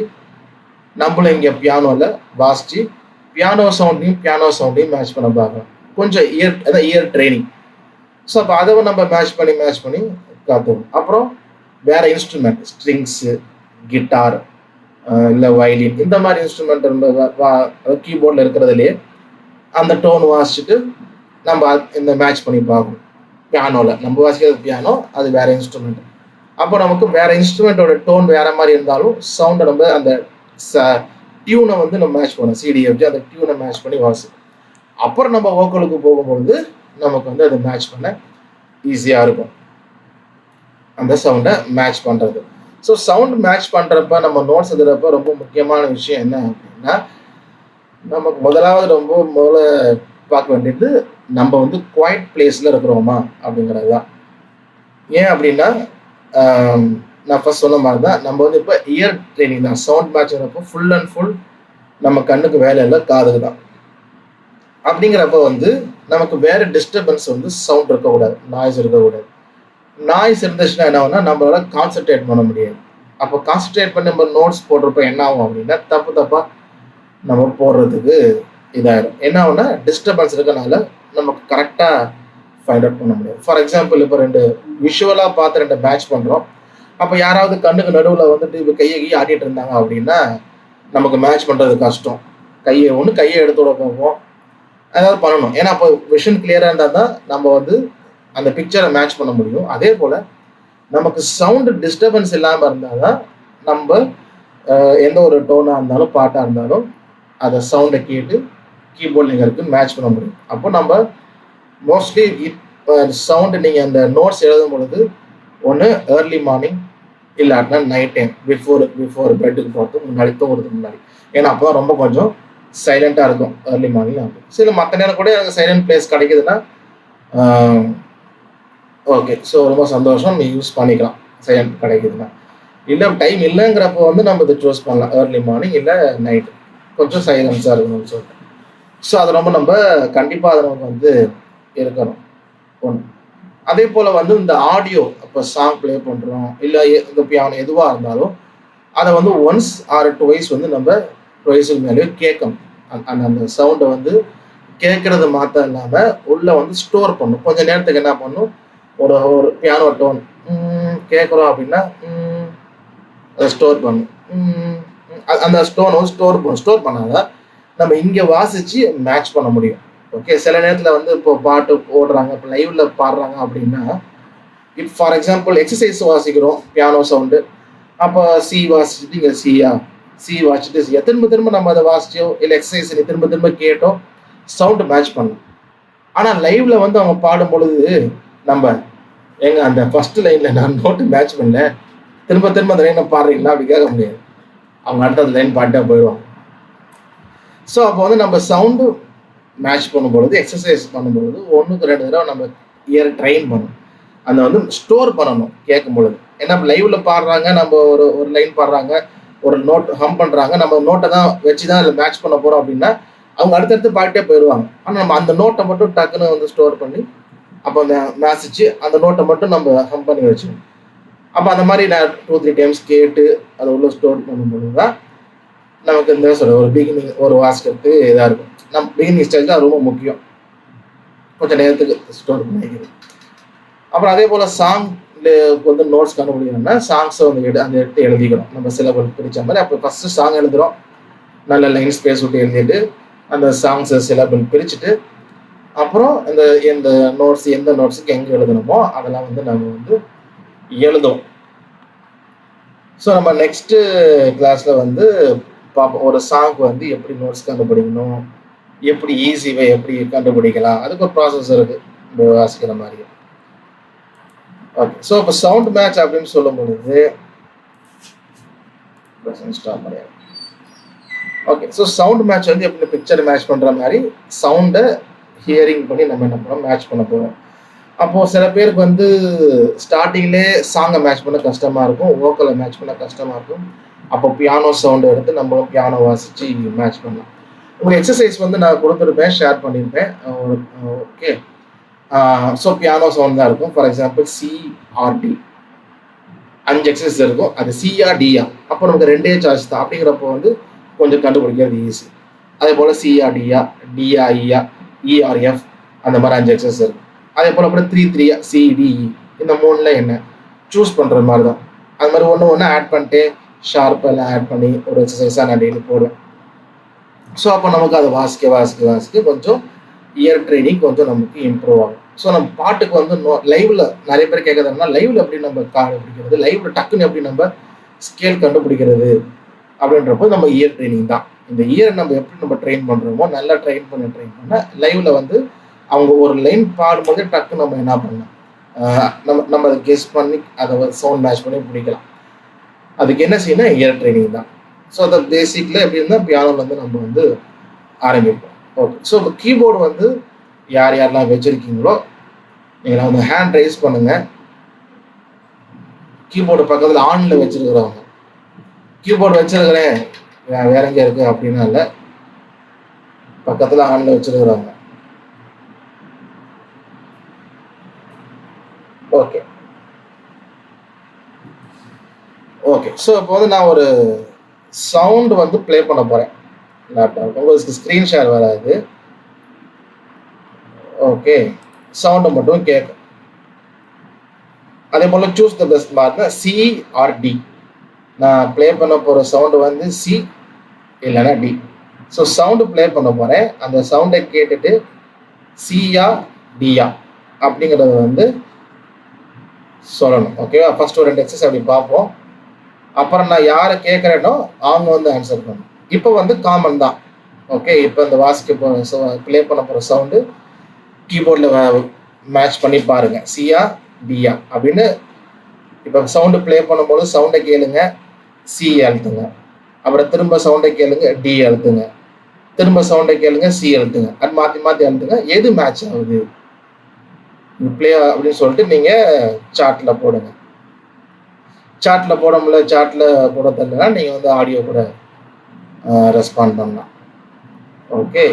நம்மளும் இங்கே பியானோவில் வாசிச்சு பியானோ சவுண்டையும் மேட்ச் பண்ண பார்க்கலாம். கொஞ்சம் இயர் ட்ரைனிங். ஸோ அப்போ அதை நம்ம மேட்ச் பண்ணி காத்துவோம். அப்புறம் வேற இன்ஸ்ட்ருமெண்ட், ஸ்ட்ரிங்ஸு, கிட்டார், இல்லை வயலின், இந்த மாதிரி இன்ஸ்ட்ருமெண்ட் கீபோர்டில் இருக்கிறதுலே அந்த டோன் வாசிச்சுட்டு நம்ம இந்த மேட்ச் பண்ணி பார்க்கணும். பியானோவில் நம்ம வாசிக்கிறது பியானோ, அது வேற இன்ஸ்ட்ருமெண்ட். அப்போ நமக்கு வேற இன்ஸ்ட்ருமெண்ட்டோட டோன் வேற மாதிரி இருந்தாலும் சவுண்டை நம்ம அந்த டியூனை வந்து நம்ம மேட்ச் பண்ணோம், சிடிஎஃப்ஜி அந்த டியூனை மேட்ச் பண்ணி வாசிப்போம். அப்புறம் நம்ம வோக்கலுக்கு போகும்பொழுது நமக்கு வந்து அதை மேட்ச் பண்ண ஈஸியாக இருக்கும், அந்த சவுண்டை மேட்ச் பண்ணுறது. ஸோ சவுண்ட் மேட்ச் பண்ணுறப்ப நம்ம நோட்ஸ் எழுதுறப்ப ரொம்ப முக்கியமான விஷயம் என்ன அப்படின்னா நமக்கு முதல்ல பார்க்க வேண்டியது நம்ம வந்து குவைட் பிளேஸில் இருக்கிறோமா அப்படிங்கிறது தான். ஏன் அப்படின்னா நான் ஃபர்ஸ்ட் சொன்ன மாதிரி தான் நம்ம வந்து இப்போ இயர் ட்ரைனிங் தான். சவுண்ட் மேட்ச்ங்கிறப்போ ஃபுல் அண்ட் ஃபுல் நம்ம கண்ணுக்கு வேலை இல்லை, காதுக்கு தான். அப்படிங்கிறப்ப வந்து நமக்கு வேற டிஸ்டர்பன்ஸ் வந்து சவுண்ட் இருக்கக்கூடாது, நாய்ஸ் இருக்கக்கூடாது. நாய்ஸ் இருந்துச்சுன்னா என்ன ஆகும்னா நம்மளால கான்சென்ட்ரேட் பண்ண முடியாது. அப்போ கான்சென்ட்ரேட் பண்ணி நம்ம நோட்ஸ் போடுறப்ப என்ன ஆகும் அப்படின்னா தப்பா நம்ம போடுறதுக்கு இதாகிடும். என்ன ஆகும்னா டிஸ்டர்பன்ஸ் இருக்கனால நமக்கு கரெக்டாக ஃபைண்ட் அவுட் பண்ண முடியாது. ஃபார் எக்ஸாம்பிள் இப்போ விஷுவலாக பார்த்து ரெண்டு மேட்ச் பண்ணுறோம். அப்போ யாராவது கண்ணுக்கு நடுவில் வந்துட்டு இப்போ கையை ஆட்டிகிட்டு இருந்தாங்க அப்படின்னா நமக்கு மேட்ச் பண்ணுறது கஷ்டம். கையை எடுத்து விட போவோம், அதாவது பண்ணணும். ஏன்னா அப்போ விஷன் கிளியராக இருந்தால் தான் நம்ம வந்து அந்த பிக்சரை மேட்ச் பண்ண முடியும். அதே போல் நமக்கு சவுண்டு டிஸ்டர்பன்ஸ் இல்லாமல் இருந்தால் தான் நம்ம எந்த ஒரு டோனாக இருந்தாலும் பாட்டாக இருந்தாலும் அதை சவுண்டை கேட்டு கீபோர்ட் நீங்கள் மேட்ச் பண்ண முடியும். அப்போ நம்ம மோஸ்ட்லி சவுண்டு நீங்கள் அந்த நோட்ஸ் எழுதும் பொழுது ஒன்று ஏர்லி மார்னிங் இல்லாட்டினா நைட் டைம் பிஃபோர் பெட்டுக்கு போகிறதுக்கு முன்னாடி, தூங்குறதுக்கு முன்னாடி. ஏன்னா அப்போ தான் ரொம்ப கொஞ்சம் சைலண்ட்டாக இருக்கும் ஏர்லி மார்னிங். ஆகும் சில மற்ற நேரம் கூட எனக்கு சைலண்ட் பிளேஸ் கிடைக்குதுன்னா ஓகே, ஸோ ரொம்ப சந்தோஷம், நீ யூஸ் பண்ணிக்கலாம் சைலண்ட் கிடைக்குதுன்னா. இல்லை டைம் இல்லைங்கிறப்போ வந்து நம்ம இதை சூஸ் பண்ணலாம், ஏர்லி மார்னிங் இல்லை நைட் கொஞ்சம் சைலன்ஸாக இருக்கணும்னு சொல்லிட்டு. ஸோ அது ரொம்ப நம்ம கண்டிப்பாக அதை நமக்கு வந்து இருக்கணும் ஒன்று. அதே போல் வந்து இந்த ஆடியோ இப்போ சாங் ப்ளே பண்ணுறோம் இல்லை இந்த பியானோ எதுவாக இருந்தாலும் அதை வந்து ஒன்ஸ் ஆர் டுவைஸ் வந்து நம்ம டுவைஸுக்கு மேலேயே கேட்கணும். அந்த சவுண்டை வந்து கேட்கறது மாத்திரம் இல்லாமல் உள்ளே வந்து ஸ்டோர் பண்ணும். கொஞ்சம் நேரத்துக்கு என்ன பண்ணும், ஒரு பியானோ டோன் கேட்குறோம் அப்படின்னா அதை ஸ்டோர் பண்ணும். அந்த ஸ்டோன் வந்து ஸ்டோர் பண்ணாதான் நம்ம இங்கே வாசித்து மேட்ச் பண்ண முடியும். ஓகே, சில நேரத்தில் வந்து இப்போ பாட்டு போடுறாங்க, இப்போ லைவ்ல பாடுறாங்க அப்படின்னா இப்போ ஃபார் எக்ஸாம்பிள் எக்ஸசைஸ் வாசிக்கிறோம் பியானோ சவுண்டு, அப்போ சி வாசிச்சுட்டு இங்கே சி வாசிச்சுட்டு திரும்ப நம்ம அதை வாசிச்சோ இல்லை எக்ஸசைஸ் திரும்ப கேட்டோம் சவுண்டு மேட்ச் பண்ணலாம். ஆனால் லைவ்ல வந்து அவங்க பாடும் பொழுது நம்ம அந்த ஃபர்ஸ்ட் லைனில் நான் நோட்டு மேட்ச் பண்ணல, திரும்ப அந்த லைனை பாடுறீங்களா அப்படி கேட்க முடியாது. அவங்க அடுத்த லைன் பாட்டா போயிடுவாங்க. ஸோ அப்போ வந்து நம்ம சவுண்டு மேட்ச் பண்ணும்பொழுது எக்ஸசைஸ் பண்ணும்பொழுது 1க்கு 2 தடவை நம்ம இயர் ட்ரெயின் பண்ணணும். அந்த வந்து ஸ்டோர் பண்ணணும் கேட்கும் பொழுது. ஏன்னா லைவ்ல பாடுறாங்க, நம்ம ஒரு லைன் பாடுறாங்க, ஒரு நோட் ஹம் பண்ணுறாங்க, நம்ம நோட்டை தான் வச்சு தான் அதில் மேட்ச் பண்ண போகிறோம் அப்படின்னா அவங்க அடுத்தடுத்து பாட்டே போயிடுவாங்க. ஆனால் நம்ம அந்த நோட்டை மட்டும் டக்குன்னு வந்து ஸ்டோர் பண்ணி அப்போ மேசிச்சு அந்த நோட்டை மட்டும் நம்ம ஹம் பண்ணி வச்சுக்கணும். அப்போ அந்த மாதிரி நான் 2-3 டைம்ஸ் கேட்டு அதை உள்ள ஸ்டோர் பண்ணும்பொழுது தான் நமக்கு இந்த சொல்ல ஒரு பிகினிங் ஒரு வாசிக்கிறதுக்கு இதாக இருக்கும். நம்ம பிகினிங் ஸ்டேஜ் தான் ரொம்ப முக்கியம், கொஞ்சம் நேரத்துக்கு ஸ்டோர் பண்ணிக்கிறது. அப்புறம் அதே போல் சாங் வந்து நோட்ஸ் கண்டுபிடிக்கணும்னா சாங்ஸை வந்து எடுத்து எழுதிக்கிறோம் நம்ம சிலபல் பிரித்த மாதிரி. அப்போ ஃபஸ்ட்டு சாங் எழுதுகிறோம், நல்ல லைன் ஸ்பேஸ் விட்டு எழுதிட்டு அந்த சாங்ஸை சிலபல் பிரிச்சுட்டு அப்புறம் இந்த நோட்ஸ் எந்த நோட்ஸுக்கு எங்கே எழுதணுமோ அதெல்லாம் வந்து நம்ம வந்து எழுதுவோம். ஸோ நம்ம நெக்ஸ்ட்டு கிளாஸில் வந்து பார்ப்போம் ஒரு சாங்க்கு வந்து எப்படி நோட்ஸ் கண்டுபிடிக்கணும், எப்படி ஈஸிவே எப்படி கண்டுபிடிக்கலாம், அதுக்கு ஒரு ப்ராசஸ் இருக்குது வாசிக்கிற மாதிரி. ஓகே, ஸோ இப்போ சவுண்ட் மேட்ச் அப்படின்னு சொல்லும் பொழுது ஸ்டாப் பண்ணிடுறேன். ஓகே, ஸோ சவுண்ட் மேட்ச் வந்து எப்படி பிக்சர் மேட்ச் பண்ணுற மாதிரி சவுண்டை ஹியரிங் பண்ணி நம்ம என்ன பண்ணோம் மேட்ச் பண்ண போகிறோம். அப்போது சில பேருக்கு வந்து ஸ்டார்டிங்லேயே சாங்கை மேட்ச் பண்ண கஷ்டமாக இருக்கும், வோக்கலை மேட்ச் பண்ண கஷ்டமாக இருக்கும். அப்போ பியானோ சவுண்டை எடுத்து நம்மளும் பியானோ வாசித்து மேட்ச் பண்ணலாம். உங்களுக்கு எக்ஸசைஸ் வந்து நான் கொடுத்துருப்பேன், ஷேர் பண்ணியிருப்பேன். ஓகே, ஸோ பியானோ சவுண்ட் தான் இருக்கும். ஃபார் எக்ஸாம்பிள் சிஆர்டி 5 எக்ஸசைஸ் இருக்கும், அது சிஆர்டியா. அப்போ நமக்கு 2 சாய்ஸ் தான். அப்படிங்கிறப்போ வந்து கொஞ்சம் கண்டுபிடிக்கிறது ஈஸி. அதே போல் சிஆர்டியா, டிஆஇயா, இஆர்எஃப் அந்த மாதிரி 5 எக்ஸசைஸ் இருக்கும். அதே போல் அப்புறம் 3 சிடிஇ இந்த 3ல் என்ன சூஸ் பண்ணுற மாதிரி தான். அது மாதிரி ஒன்று ஆட் பண்ணிட்டு ஷார்ப்பெல்லாம் ஆட் பண்ணி ஒரு எக்ஸசைஸாக நான் டெய்லி போடுவேன். ஸோ அப்போ நமக்கு அதை வாசிக்க கொஞ்சம் இயர் ட்ரைனிங் கொஞ்சம் நமக்கு இம்ப்ரூவ் ஆகும். ஸோ நம்ம பாட்டுக்கு வந்து லைவில் நிறைய பேர் கேட்குறதுனா லைவில் எப்படி நம்ம கண்டுபிடிக்கிறது, லைவில் டக்குன்னு எப்படி நம்ம ஸ்கேல் கண்டுபிடிக்கிறது அப்படின்றப்போ நம்ம இயர் ட்ரைனிங் தான். இந்த இயர் நம்ம எப்படி நம்ம ட்ரெயின் பண்ணுறோமோ நல்லா ட்ரெயின் பண்ண லைவில் வந்து அவங்க ஒரு லைன் பாடும்போது டக்கு நம்ம என்ன பண்ணலாம், நம்ம அதை கெஸ் பண்ணி அதை சவுண்ட் மேட்ச் பண்ணி பிடிக்கலாம். அதுக்கு என்ன செய்யணும், இயர் ட்ரைனிங் தான். ஸோ அந்த பேசிக்கில் எப்படி இருந்தால் பியானோவில் வந்து நம்ம வந்து ஆரம்பிப்போம். ஓகே, ஸோ இப்போ கீபோர்டு வந்து யாரெல்லாம் வச்சுருக்கீங்களோ நீங்களாம் வந்து ஹேண்ட் ரைஸ் பண்ணுங்கள். கீபோர்டு பக்கத்தில் ஆனில் வச்சுருக்கிறவங்க, கீபோர்டு வச்சுருக்கிறேன் வேற எங்கே இருக்குது அப்படின்னா இல்லை, பக்கத்தில் ஆனில் வச்சுருக்கிறவங்க. ஓகே ஓகே, ஸோ இப்போ வந்து நான் ஒரு சவுண்டு வந்து ப்ளே பண்ண போகிறேன் லேப்டாப். உங்களுக்கு ஸ்க்ரீன் ஷேர் வராது. ஓகே, சவுண்டை மட்டும் கேட்கும். அதே போல் சூஸ் த பெஸ்ட் மார்க்னா சிஆர்டி. நான் ப்ளே பண்ண போகிற சவுண்டு வந்து சி இல்லைன்னா டி. ஸோ சவுண்டு ப்ளே பண்ண போகிறேன், அந்த சவுண்டை கேட்டுட்டு சியா டியா அப்படிங்கிறத வந்து சொல்லணும். ஓகேவா, ஃபர்ஸ்ட் ஒரு 2 எக்ஸசைஸ் அப்படி பார்ப்போம். அப்புறம் நான் யாரை கேட்குறேனோ அவங்க வந்து ஆன்சர் பண்ணணும். இப்போ வந்து காமன் தான். ஓகே, இப்போ இந்த வாசிக்க போகிற ப்ளே பண்ண போகிற சவுண்டு கீபோர்டில் மேட்ச் பண்ணி பாருங்கள், சியா டியா அப்படின்னு. இப்போ சவுண்டு ப்ளே பண்ணும்போது சவுண்டை கேளுங்க, சி அழுத்துங்க. அப்புறம் திரும்ப சவுண்டை கேளுங்க, டி அழுத்துங்க. திரும்ப சவுண்டை கேளுங்க, சி அழுத்துங்க. அது மாற்றி அழுத்துங்க. எது மேட்ச் ஆகுது ப்ளே அப்படின்னு சொல்லிட்டு நீங்கள் சார்ட்டில் போடுங்க. சார்ட்டில் போட முடியல, சார்ட்டில் போட தெரியலனா நீங்கள் வந்து ஆடியோ கூட ரெஸ்பாண்ட் பண்ணலாம். ஓகே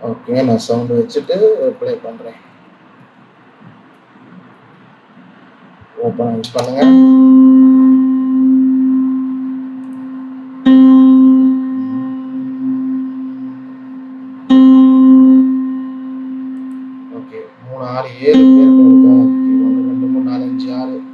ஓகே, நான் சவுண்டு வச்சுட்டு ப்ளே பண்ணுறேன். ஓப்பன் பண்ணுங்க. ஓகே, 3 6 7 பேர் இருக்கா? 1 2 3 4 5 6.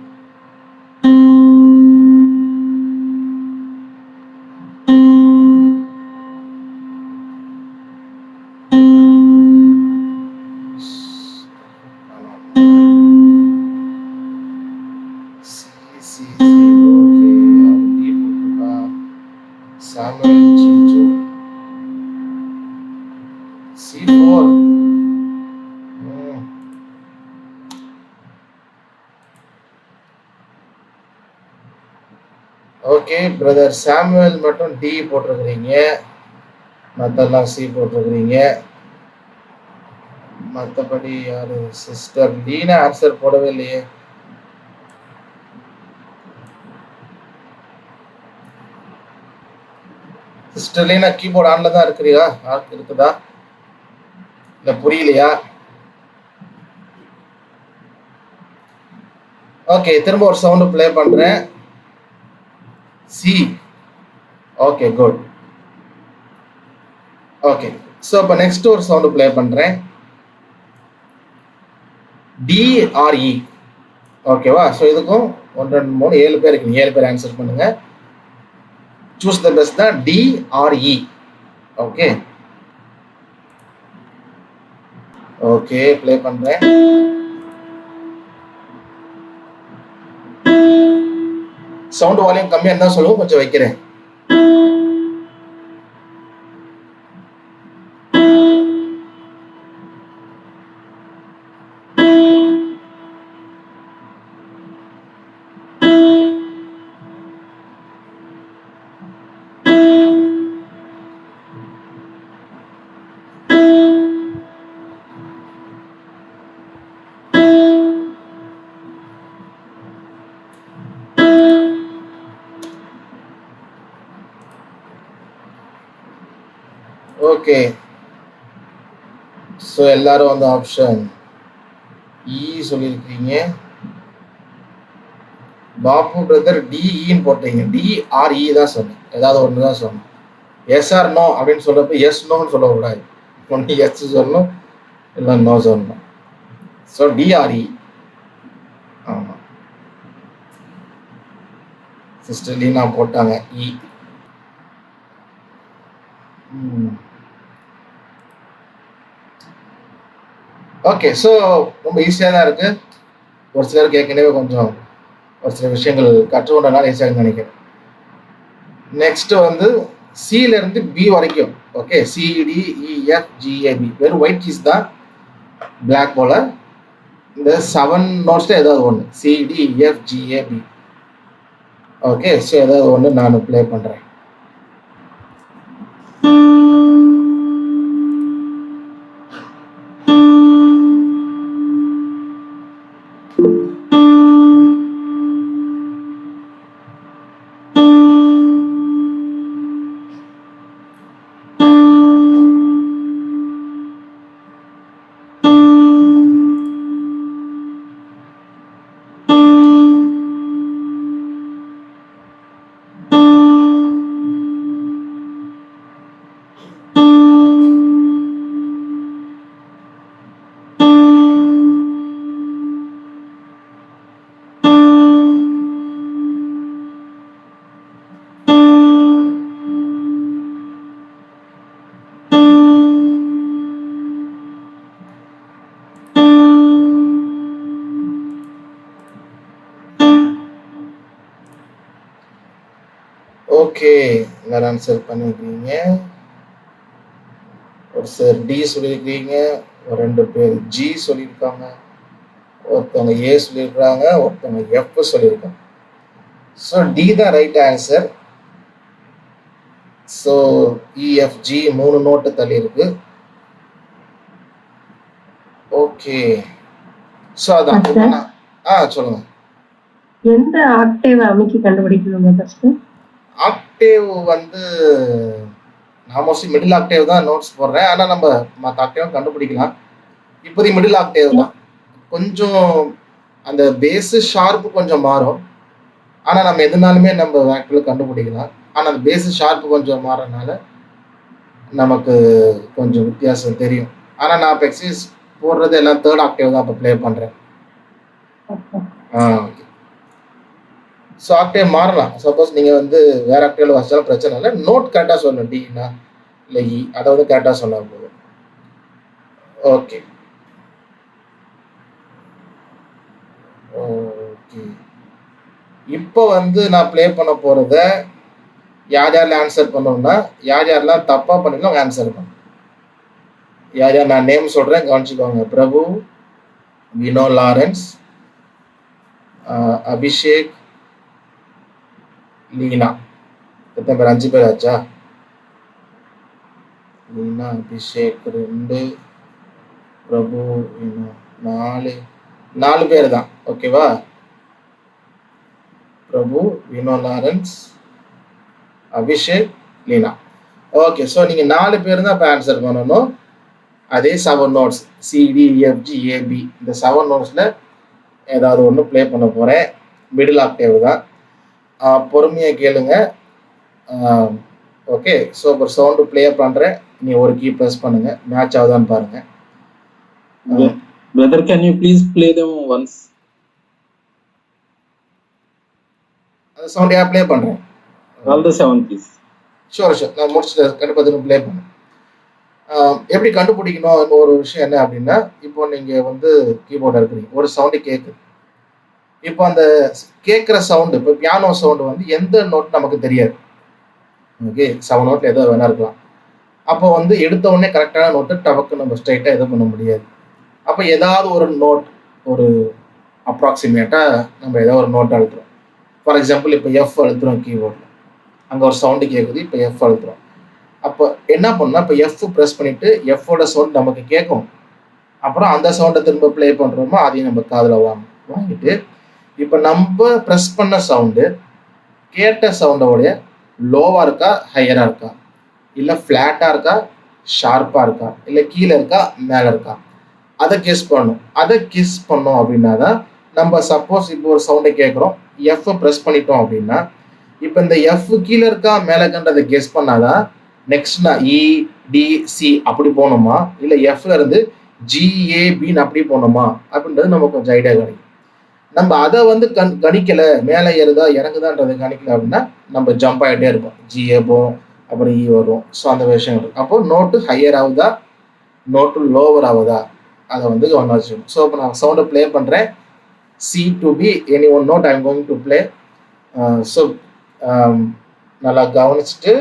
ஓகே, பிரதர் சாமுவேல் மட்டும் டி போட்டிருக்கிறீங்க, மற்றெல்லாம் சி போட்டிருக்கிறீங்க. மற்றபடி யாரு சிஸ்டர் லீனா ஆன்சர் போடவே இல்லையே. சிஸ்டர் லீனா கீபோர்டு ஆன்ல தான் இருக்கிறீங்களா? இருக்குதா இல்லை புரியலையா? ஓகே, திரும்ப ஒரு சவுண்டு ப்ளே பண்ணுறேன். C okay good. Okay, so இப்போ நெக்ஸ்ட் ஒரு சவுண்டு ப்ளே பண்ணுறேன். டிஆர்இ. ஓகேவா? ஸோ இதுக்கும் 1 2 3 7 பேர் இருக்கு. 7 பேர் ஆன்சர் பண்ணுங்க. சூஸ் த பெஸ்ட் தான் டிஆர்இ. ஓகே ஓகே, ப்ளே பண்ணுறேன். சவுண்ட் வால்யூம் கம்மியாக இருந்தால் சொல்லுவோம், கொஞ்சம் வைக்கிறேன். ஓகே, ஸோ எல்லாரும் வந்து ஆப்ஷன் இ சொல்லியிருக்கீங்க. பாபு பிரதர் டிஇன்னு போட்டீங்க. டிஆர்இ தான் சொன்னேன், ஏதாவது ஒன்று தான் சொன்னேன். எஸ் ஆர் நோ அப்படின்னு சொல்றப்ப எஸ் நோன்னு சொல்லக்கூடாது. ஒன்று எஸ் சொல்லணும், இல்லை நோ சொல்லணும். So TRE. ஆமாம், சிஸ்டர் லீனா போட்டாங்க இ. ஓகே, ஸோ ரொம்ப ஈஸியாக தான் இருக்கு. ஒரு சிலருக்கு ஏற்கனவே கொஞ்சம் ஒரு சில விஷயங்கள் கற்றுக்கொண்டனால ஈஸியாக நினைக்கிறேன். நெக்ஸ்ட் வந்து சில இருந்து பி வரைக்கும். ஓகே, சிடிஇஎஃப்ஜிஏபி வெறும் ஒயிட் கீஸ் தான், பிளாக் போல. இந்த 7 நோட்ஸ்ல ஏதாவது ஒன்று சிடிஇஎஃப்ஜிஏபி. ஓகே, ஸோ ஏதாவது ஒன்று நான் ப்ளே பண்ணுறேன். ஓகே, எல்லாரும் ஆன்சர் பண்ணிருக்கீங்க. ஒரு சார் டி சொல்லியிருக்கீங்க, ஒரு 2 பேர் ஜி சொல்லியிருக்காங்க, ஒருத்தவங்க ஏ சொல்லியிருக்காங்க, ஒருத்தவங்க எஃப் சொல்லியிருக்காங்க. ஸோ டி தான் right answer. So EFG 3 note தள்ளி இருக்கு. ஓகே, ஸோ அதான் சொல்லுங்க. எந்த ஆக்டேவ் அமைக்கி கண்டுபிடிக்கணும் ஃபர்ஸ்ட்? ஆக்டேவ் வந்து நான் மோஸ்ட்லி மிடில் ஆக்டேவ் தான் நோட்ஸ் போடுறேன். ஆனால் நம்ம மற்ற ஆக்டேவும் கண்டுபிடிக்கலாம். இப்போதைக்கு மிடில் ஆக்டேவ் தான். கொஞ்சம் அந்த பேஸு ஷார்ப்பு கொஞ்சம் மாறும், ஆனால் நம்ம எதுனாலுமே நம்ம ஆக்டில் கண்டுபிடிக்கலாம். ஆனால் அந்த பேஸு ஷார்ப்பு கொஞ்சம் மாறனால நமக்கு கொஞ்சம் வித்தியாசம் தெரியும். ஆனால் நான் இப்போ எக்ஸசைஸ் போடுறது எல்லாம் 3rd ஆக்டேவ் தான் இப்போ ப்ளே பண்ணுறேன். ஓகே, ஸோ ஆக்டேவ் மாறலாம். சப்போஸ் நீங்கள் வந்து வேற ஆக்டேவில் வச்சாலும் பிரச்சனை இல்லை. நோட் கரெக்டாக சொல்லணும், டினா இல்லை இ, அதை வந்து கரெக்டாக சொன்னால் போதும். ஓகே ஓகே, இப்போ வந்து நான் ப்ளே பண்ண போகிறத யார் யாரில் ஆன்சர் பண்ணணும்னா, யார் யாரெல்லாம் தப்பாக பண்ணிடலாம் ஆன்சர் பண்ணணும். யார் யார் நான் நேம் சொல்கிறேன், கவனிச்சுக்கோங்க. பிரபு, வினோ லாரன்ஸ், அபிஷேக், லீனா. எத்தனை பேர்? 5 பேர் ஆச்சா? லீனா, அபிஷேக் 2, பிரபு, வினோ 4 பேர் தான். ஓகேவா? Prabhu, Vino Lawrence, Abhishek, Leena. Okay, so நீங்கள் 4 பேர் தான் இப்போ ஆன்சர் பண்ணணும். அதே 7 நோட்ஸ் சிடிஎஃப்ஜிஏபி, இந்த 7 நோட்ஸில் ஏதாவது ஒன்று ப்ளே பண்ண போகிறேன். மிடில் ஆக்டேவ் தான். பொறுமையாக கேளுங்க. ஓகே, ஸோ ஒரு சவுண்டு ப்ளே பண்ணுறேன், நீ ஒரு கீ ப்ரெஸ் பண்ணுங்க, மேட்ச் ஆகுதான்னு பாருங்க. Brother, can you please play them once? அந்த சவுண்ட் ப்ளே பண்ணுறேன். All the 7, please. ஷோர் நான் முடிச்சுட்டு கண்டிப்பாக ப்ளே பண்ணேன். எப்படி கண்டுபிடிக்கணும் ஒரு விஷயம் என்ன அப்படின்னா, இப்போ நீங்கள் வந்து கீபோர்டில் இருக்கிறீங்க, ஒரு சவுண்டு கேட்குது. இப்போ அந்த கேட்குற சவுண்டு, இப்போ பியானோ சவுண்டு வந்து எந்த நோட் நமக்கு தெரியாது. ஓகே, 7 நோட்டில் எதோ வேணா இருக்கலாம். அப்போ வந்து எடுத்த உடனே கரெக்டான நோட்டு டபக்கு நம்ம ஸ்ட்ரைட்டாக எதுவும் பண்ண முடியாது. அப்போ ஏதாவது ஒரு நோட், ஒரு அப்ராக்சிமேட்டாக நம்ம ஏதோ ஒரு நோட் அழுத்துறோம். ஃபார் எக்ஸாம்பிள் இப்போ எஃப் அழுத்துறோம் கீபோர்டில், அங்கே ஒரு சவுண்டு கேட்குது, இப்போ எஃப் அழுத்துறோம். அப்போ என்ன பண்ணால் இப்போ எஃப் ப்ரெஸ் பண்ணிவிட்டு எஃப்போட சவுண்ட் நமக்கு கேட்கும். அப்புறம் அந்த சவுண்டை திரும்ப ப்ளே பண்ணுறோமோ அதையும் நம்ம காதில் வாங்கிட்டு, இப்போ நம்ம ப்ரெஸ் பண்ண சவுண்டு கேட்ட சவுண்டோடைய லோவாக இருக்கா ஹையராக இருக்கா, இல்லை ஃப்ளாட்டாக இருக்கா ஷார்ப்பாக இருக்கா, இல்லை கீழே இருக்கா மேலே இருக்கா, அதை கெஸ் பண்ணணும். அதை கெஸ் பண்ணோம் அப்படின்னா தான் நம்ம சப்போஸ் இப்போ ஒரு சவுண்டை கேட்குறோம், எஃப் ப்ரெஸ் பண்ணிட்டோம் அப்படின்னா, இப்போ இந்த எஃப் கீழே இருக்கா மேலே இருக்கான்றதை கெஸ் பண்ணாதான் நெக்ஸ்ட் நான் இடிசி அப்படி போகணுமா, இல்லை எஃப்ல இருந்து ஜிஏபின்னு அப்படி போகணுமா அப்படின்றது நமக்கு கொஞ்சம் ஐடியா கிடைக்கும். நம்ம அதை வந்து கணிக்கலை, மேலே ஏறுதா இறங்குதான்றதை கணிக்கல அப்படின்னா நம்ம ஜம்ப் ஆகிட்டே இருப்போம், ஜிஏ போகும், அப்புறம் இ வரும். ஸோ அந்த விஷயம் இருக்கும். அப்போ நோட்டு ஹையர் ஆகுதா நோட்டு லோவர் ஆகுதா அதை வந்து கவனம் வச்சுக்கணும். ஸோ இப்போ நான் சவுண்டை ப்ளே பண்ணுறேன். C to B any one note I am going to play. So நல்லா கவனிச்சுட்டு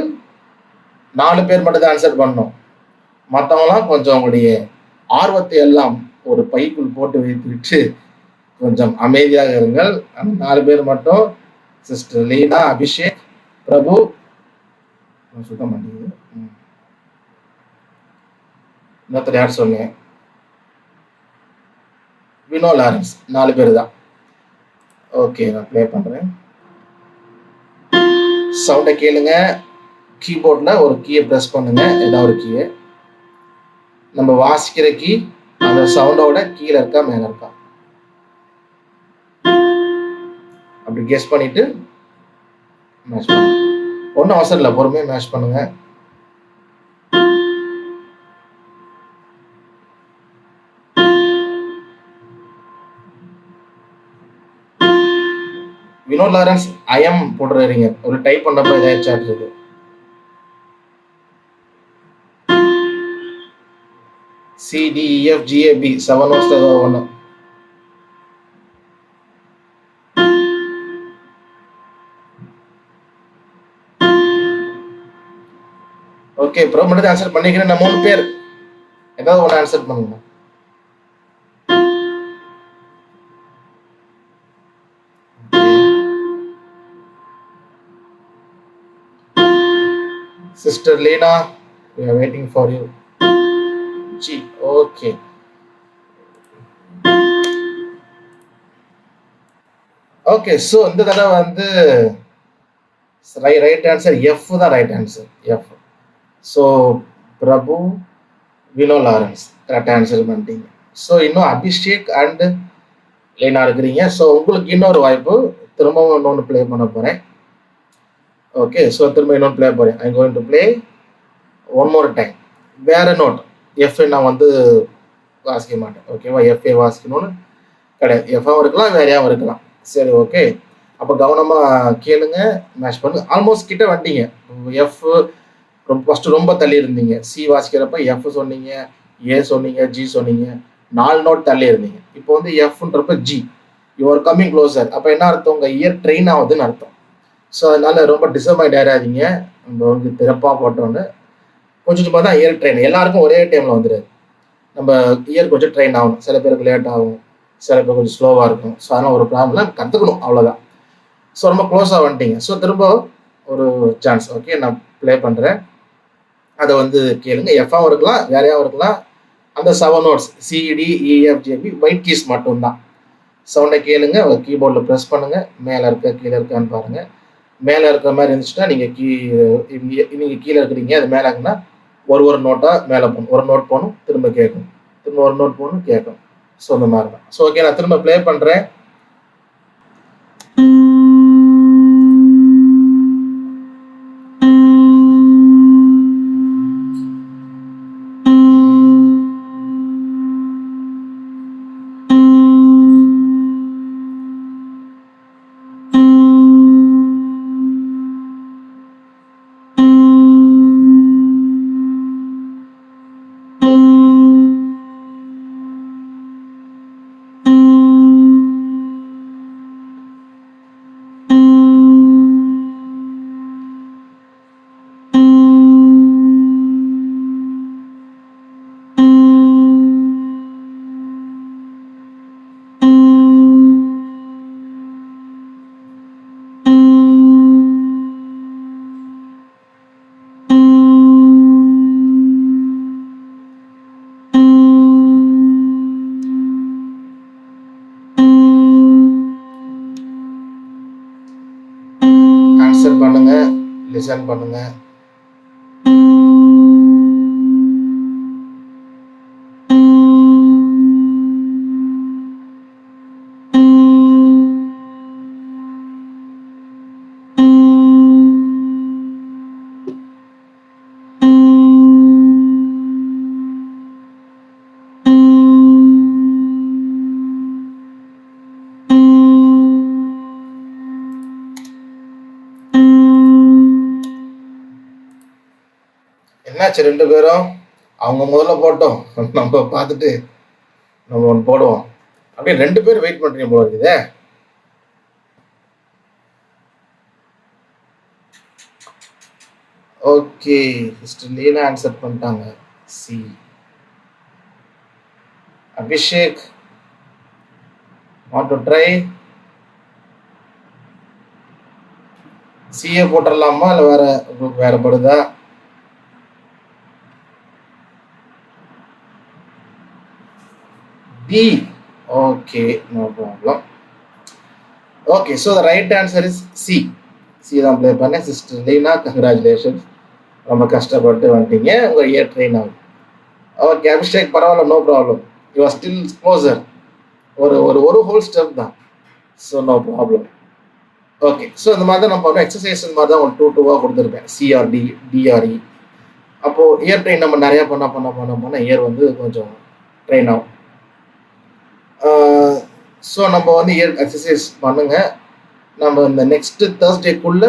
4 பேர் மட்டும் தான் ஆன்சர் பண்ணணும். மற்றவங்களாம் கொஞ்சம் அவங்களுடைய ஆர்வத்தை எல்லாம் ஒரு பைக்குள் போட்டு வைத்துவிட்டு கொஞ்சம் அமைதியாக இருங்கள். அந்த 4 பேர் மட்டும் சிஸ்டர் லீனா, அபிஷேக், பிரபு, சுத்த மாட்டேங்குது, இன்னொருத்தர் யார் சொன்னேன், வினோ லாரன்ஸ், 4 பேர் தான். ஓகே, நான் ப்ளே பண்ணுறேன். சவுண்டை கேளுங்க. கீபோர்டில் ஒரு கீயை ப்ரெஸ் பண்ணுங்க, ஏதாவது ஒரு கீயை. நம்ம வாசிக்கிற கீ அந்த சவுண்டோட கீழே இருக்கா மேலே இருக்கா அப்படி கெஸ் பண்ணிட்டு மேட்ச் பண்ணுங்க. ஒன்றும் அவசரம் இல்லை, பொறுமையாக மேட்ச் பண்ணுங்க. வினோத் லாரன்ஸ் ஐஎம் போட்டுறீங்க, ஒரு டைப் பண்ணப்போ ஏதாச்சும் இருக்கு. CDEFGAB 7 நோட்ஸ்ல ஏதோ ஒன்று. ஓகே, ப்ரோ மட்டும் ஆன்சர் பண்ணிக்கிறேன். நான் 3 பேர் ஏதாவது ஒன்று ஆன்சர் பண்ணுங்க. Sister Lena, we are waiting for you. G, okay. Okay, so இந்த தடவை வந்து ரைட் ஆன்சர் எஃப் தான் ரைட் ஆன்சர், எஃப். ஸோ பிரபு, வினோ லாரன்ஸ் கரெக்டாக ஆன்சர் பண்ணிட்டீங்க. ஸோ இன்னும் அபிஷேக் அண்ட் லைனா இருக்கிறீங்க. ஸோ உங்களுக்கு இன்னொரு வாய்ப்பு, திரும்பவும் இன்னொன்று ப்ளே பண்ண போகிறேன். ஓகே, ஸோ திரும்ப இன்னொன்று ப்ளே போகிறேன். I going to play one more time. வேறு நோட் எஃப்ஐ நான் வந்து வாசிக்க மாட்டேன். ஓகேவா, எஃப்ஏ வாசிக்கணும்னு கிடையாது. எஃப்ஆவும் இருக்கலாம், வேறையாகவும் இருக்கலாம். சரி, ஓகே. அப்போ கவனமாக கேளுங்க, மேட்ச் பண்ணுங்க. ஆல்மோஸ்ட் கிட்ட வந்துட்டீங்க. எஃப் ஃபஸ்ட்டு ரொம்ப தள்ளி இருந்தீங்க. சி வாசிக்கிறப்ப எஃப் சொன்னீங்க, ஏ சொன்னீங்க, ஜி சொன்னீங்க, 4 நோட் தள்ளி இருந்தீங்க. இப்போ வந்து எஃப்ன்றப்ப ஜி, யூஆர் கம்மிங் க்ளோசர். அப்போ என்ன அர்த்தம், உங்கள் இயர் ட்ரெயின் ஆகுதுன்னு அர்த்தம். ஸோ அதனால ரொம்ப டிசப்பாயிண்ட் ஆகிடாதீங்க. நம்ம வந்து திறப்பாக போட்டோன்னு கொஞ்சம் கொஞ்சமாக தான் இயர் ட்ரெயின், எல்லாருக்கும் ஒரே டைமில் வந்துடுது. நம்ம இயர் கொஞ்சம் ட்ரெயின் ஆகும். சில பேருக்கு லேட் ஆகும், சில பேர் கொஞ்சம் ஸ்லோவாக இருக்கும். ஸோ அதனால் ஒரு ப்ராப்ளம் கற்றுக்கணும், அவ்வளோதான். ஸோ ரொம்ப க்ளோஸாக வந்துட்டீங்க. ஸோ திரும்ப ஒரு சான்ஸ். ஓகே, நான் ப்ளே பண்ணுறேன், அதை வந்து கேளுங்க. எஃப்ஆவும் இருக்கலாம், வேறையாகவும் இருக்கலாம். அந்த 7 நோட்ஸ் CDEFGAB ஒயிட் கீஸ் மட்டும்தான். சவுண்டை கேளுங்க, கீபோர்டில் ப்ரெஸ் பண்ணுங்கள். மேலே இருக்க கீழே இருக்கான்னு பாருங்கள். மேலே இருக்கிற மாதிரி இருந்துச்சுன்னா நீங்கள் கீழே இருக்கிறீங்க, அது மேலே இருக்குன்னா ஒரு நோட்டாக மேலே போகணும். ஒரு நோட் போகணும், திரும்ப கேட்கணும், திரும்ப ஒரு நோட் போகணும், கேட்கணும். ஸோ அந்த மாதிரி தான். ஸோ ஓகே, நான் திரும்ப ப்ளே பண்ணுறேன். ஆன்சர் பண்ணுங்க, லிசன் பண்ணுங்க. என்னாச்சு ரெண்டு பேரும்? அவங்க முதல்ல போட்டோம், நம்ம பார்த்துட்டு நம்ம ஒன்று போடுவோம். அப்படியே ரெண்டு பேரும் வெயிட் பண்றீங்க போல இருக்குதே. ஓகே, சிஸ்டர் லீனா ஆன்சர் பண்ணிட்டாங்க C. Abhishek want to try? சிஏ போட்டுடலாமா இல்லை வேற வேற படுதா? D. Okay, no problem. Okay, so the right answer is C. C தான் ப்ளே பண்ணேன். Sister Leena, congratulations. ரொம்ப கஷ்டப்பட்டு வந்துட்டீங்க. உங்கள் இயர் ட்ரெயின் ஆகும். ஓகே அபிஷேக், பரவாயில்ல, no problem. You are still closer. ஒரு ஒரு ஒரு ஹோல் ஸ்டெப் தான். So no problem. Okay, so இந்த மாதிரி தான் நம்ம பண்ணோம். எக்ஸசைஸ் மாதிரி தான் ஒரு 2 கொடுத்துருப்பேன். CRT, TRE. அப்போது இயர் ட்ரெயின் நம்ம நிறையா பண்ண இயர் வந்து கொஞ்சம் ட்ரெயின் ஆகும். ஸோ நம்ம வந்து இயர் எக்ஸசைஸ் பண்ணுங்க. நம்ம இந்த நெக்ஸ்ட் தேர்ஸ்டேக்குள்ள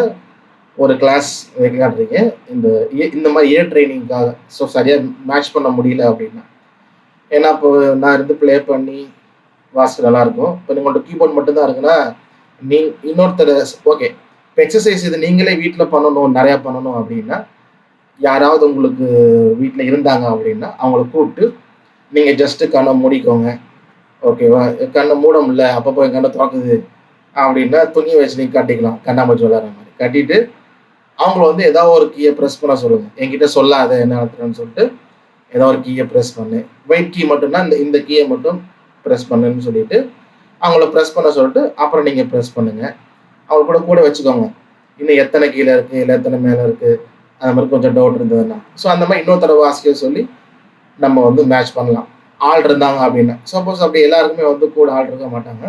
ஒரு கிளாஸ் வைக்கலான்றீங்க இந்த மாதிரி இயர் ட்ரைனிங்காக. ஸோ சரியாக மேட்ச் பண்ண முடியல அப்படின்னா, ஏன்னா இப்போ நான் இருந்து ப்ளே பண்ணி வாசிக்க நல்லாயிருக்கும். இப்போ உங்கள்ட்ட கீபோர்ட் மட்டும்தான் இருக்குன்னா இன்னொருத்தர் ஓகே. இப்போ எக்ஸசைஸ் இது நீங்களே வீட்டில் பண்ணணும், நிறையா பண்ணணும் அப்படின்னா, யாராவது உங்களுக்கு வீட்டில் இருந்தாங்க அப்படின்னா அவங்கள கூப்பிட்டு நீங்கள் ஜஸ்ட்டு கண்ணை மூடிக்கோங்க. ஓகேவா? கண்ணை மூட முடியல, அப்பப்போ என் கண்ணை திறக்குது அப்படின்னா துணியை வச்சு நீங்கள் கட்டிக்கலாம். கண்ணாமூச்சி விளாட்ற மாதிரி கட்டிட்டு அவங்கள வந்து ஏதாவது ஒரு கீயை ப்ரெஸ் பண்ண சொல்லுங்கள். என்கிட்ட சொல்லாத என்ன நடத்துறேன்னு சொல்லிட்டு ஏதாவது ஒரு கீயை ப்ரெஸ் பண்ணு. வெயிட் கீ மட்டும்னா இந்த கீயை மட்டும் ப்ரெஸ் பண்ணுன்னு சொல்லிட்டு அவங்கள ப்ரெஸ் பண்ண சொல்லிட்டு அப்புறம் நீங்கள் ப்ரெஸ் பண்ணுங்கள். அவங்க கூட வச்சுக்கோங்க. இன்னும் எத்தனை கீழே இருக்குது, இல்லை எத்தனை மேலே இருக்குது, அந்த மாதிரி கொஞ்சம் டவுட் இருந்ததுன்னா. ஸோ அந்த மாதிரி இன்னொரு தடவை வாசிக்க சொல்லி நம்ம வந்து மேட்ச் பண்ணலாம். ஆள் இருந்தாங்க அப்படின்னா. சப்போஸ் அப்படி எல்லாருக்குமே வந்து கூட ஆள் இருக்க மாட்டாங்க.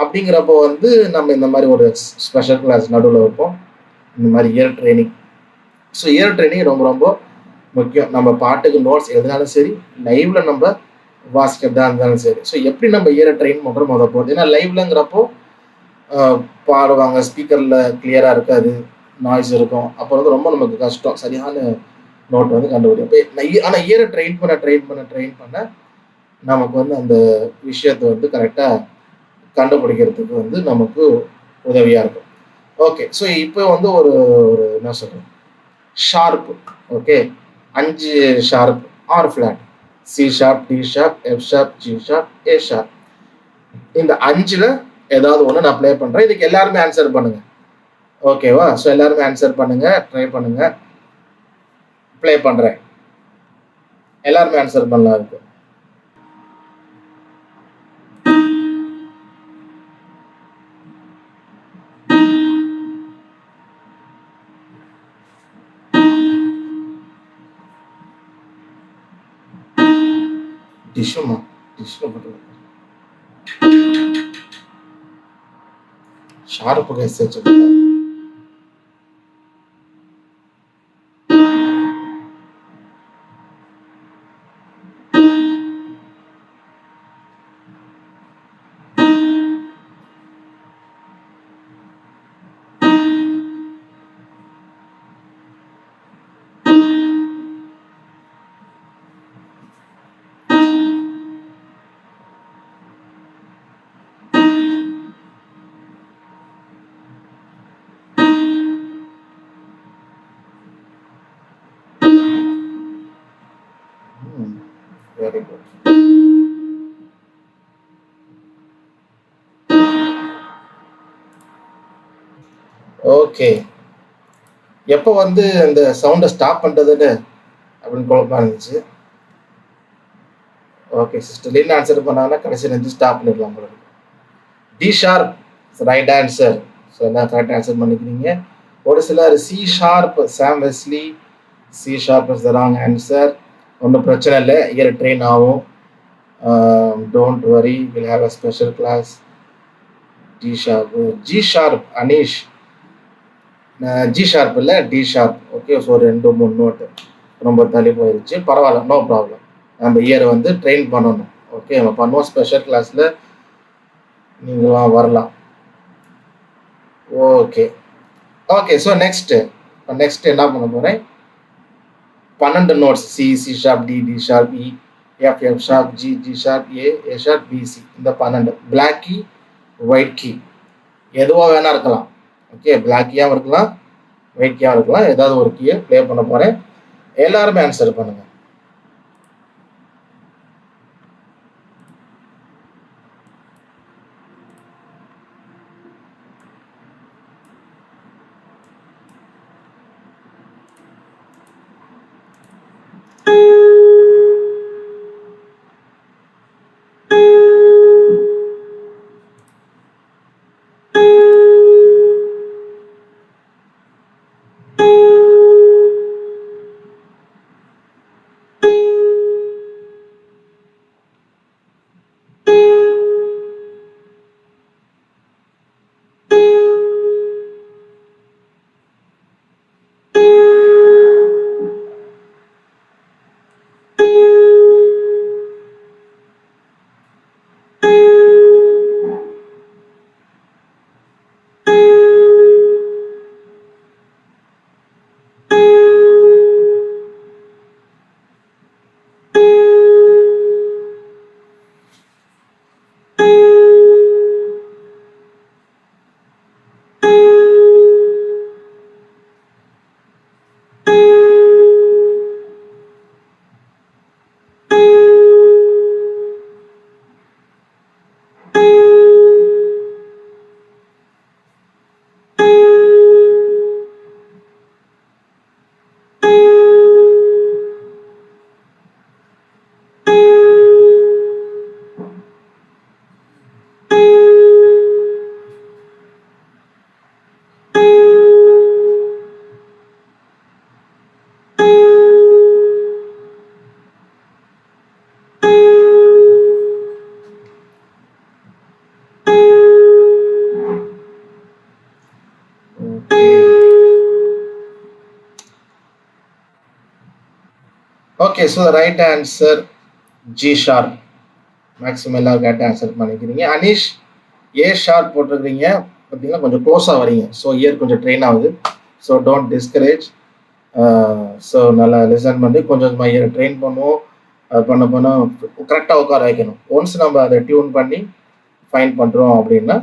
அப்படிங்கிறப்போ வந்து நம்ம இந்த மாதிரி ஒரு ஸ்பெஷல் கிளாஸ் நடுவில் வைப்போம். இந்த மாதிரி year training. So year training ரொம்ப ரொம்ப முக்கியம். நம்ம பாட்டுக்கு நோட்ஸ் எதுனாலும் சரி, லைவ்ல நம்ம வாசிக்கிறதா இருந்தாலும் சரி. ஸோ எப்படி நம்ம இயரை ட்ரெயின் பண்ணுறோம் முத போகிறது. ஏன்னா லைவ்லங்கிறப்போ பாடுவாங்க, ஸ்பீக்கரில் கிளியராக இருக்காது, நாய்ஸ் இருக்கும். அப்போ வந்து ரொம்ப நமக்கு கஷ்டம் சரியான நோட் வந்து கண்டுபிடிக்கும். ஆனால் இயரை ட்ரெயின் பண்ண நமக்கு வந்து அந்த விஷயத்தை வந்து கரெக்டாக கண்டுபிடிக்கிறதுக்கு வந்து நமக்கு உதவியாக இருக்கும். ஓகே, ஸோ இப்போ வந்து ஒரு என்ன சொல்கிறேன், sharp. Okay, 5 sharp or flat. C sharp, D sharp, F sharp, G sharp, A sharp. இந்த 5ல் ஏதாவது ஒன்று நான் ப்ளே பண்ணுறேன். இதுக்கு எல்லாருமே ஆன்சர் பண்ணுங்க. ஓகேவா? ஸோ எல்லாருமே ஆன்சர் பண்ணுங்க, ட்ரை பண்ணுங்க. ப்ளே பண்ணுறேன். எல்லாருமே ஆன்சர் பண்ணலாம் இருக்கு. டிஷ்யூமா டிஷ்யூ போட்டு ஷார்ப்பு கைஸ் வச்சு வெரி குட். ஓகே, எப்போ வந்து அந்த சவுண்டை ஸ்டாப் பண்ணுறதுன்னு அப்படின்னு குழப்பமா இருந்துச்சு. ஓகே, சிஸ்டர் லின் ஆன்சர் பண்ணாங்கன்னா கடைசி ரெண்டு ஸ்டாப் பண்ணிடலாம் உங்களுக்கு. D sharp right answer. So எல்லாம் கரெக்ட் ஆன்சர் பண்ணிக்கிறீங்க. ஒரு சிலர் C sharp, Sam Wesley C sharp is the wrong answer. ஒன்றும் பிரச்சனை இல்லை, இயர் ட்ரெயின் ஆகும். Don't worry, will have a special class. D sharp, G sharp Aneesh. G sharp இல்லை, D sharp. Okay, so 2-3 note ரொம்ப தள்ளி போயிடுச்சு. பரவாயில்ல, நோ ப்ராப்ளம். நம்ம இயரை வந்து ட்ரெயின் பண்ணணும். ஓகே, நம்ம பண்ணுவோம். ஸ்பெஷல் கிளாஸில் நீங்களாம் வரலாம். Okay okay. ஸோ நெக்ஸ்ட் என்ன பண்ண போகிறேன்? 12 notes C, C sharp, D, D sharp, E, F, F sharp, G, G sharp, A, A sharp, B, C. இந்த 12 பிளாக் கீ, ஒயிட் கீ எதுவாக வேணா இருக்கலாம். ஓகே, பிளாக் கீயாகவும் இருக்கலாம், ஒயிட் கீயாகவும் இருக்கலாம். ஏதாவது ஒரு கீயை ப்ளே பண்ண போகிறேன். எல்லாருமே ஆன்சர் பண்ணுங்க. Okay, so the right answer G sharp. Maximum எல்லாரும் கரெக்டாக ஆன்சர் பண்ணிக்கிறீங்க. அனீஷ் ஏ ஷார்ப் போட்டிருக்கிறீங்க. பார்த்தீங்கன்னா கொஞ்சம் க்ளோஸாக வரீங்க. ஸோ இயர் கொஞ்சம் ட்ரெயின் ஆகுது. So don't discourage. ஸோ நல்லா லிசன் பண்ணி கொஞ்சம் இயர் ட்ரெயின் பண்ணுவோம். அது பண்ண கரெக்டாக உட்கார வைக்கணும். ஒன்ஸ் நம்ம அதை டியூன் பண்ணி ஃபைன் பண்ணுறோம் அப்படின்னா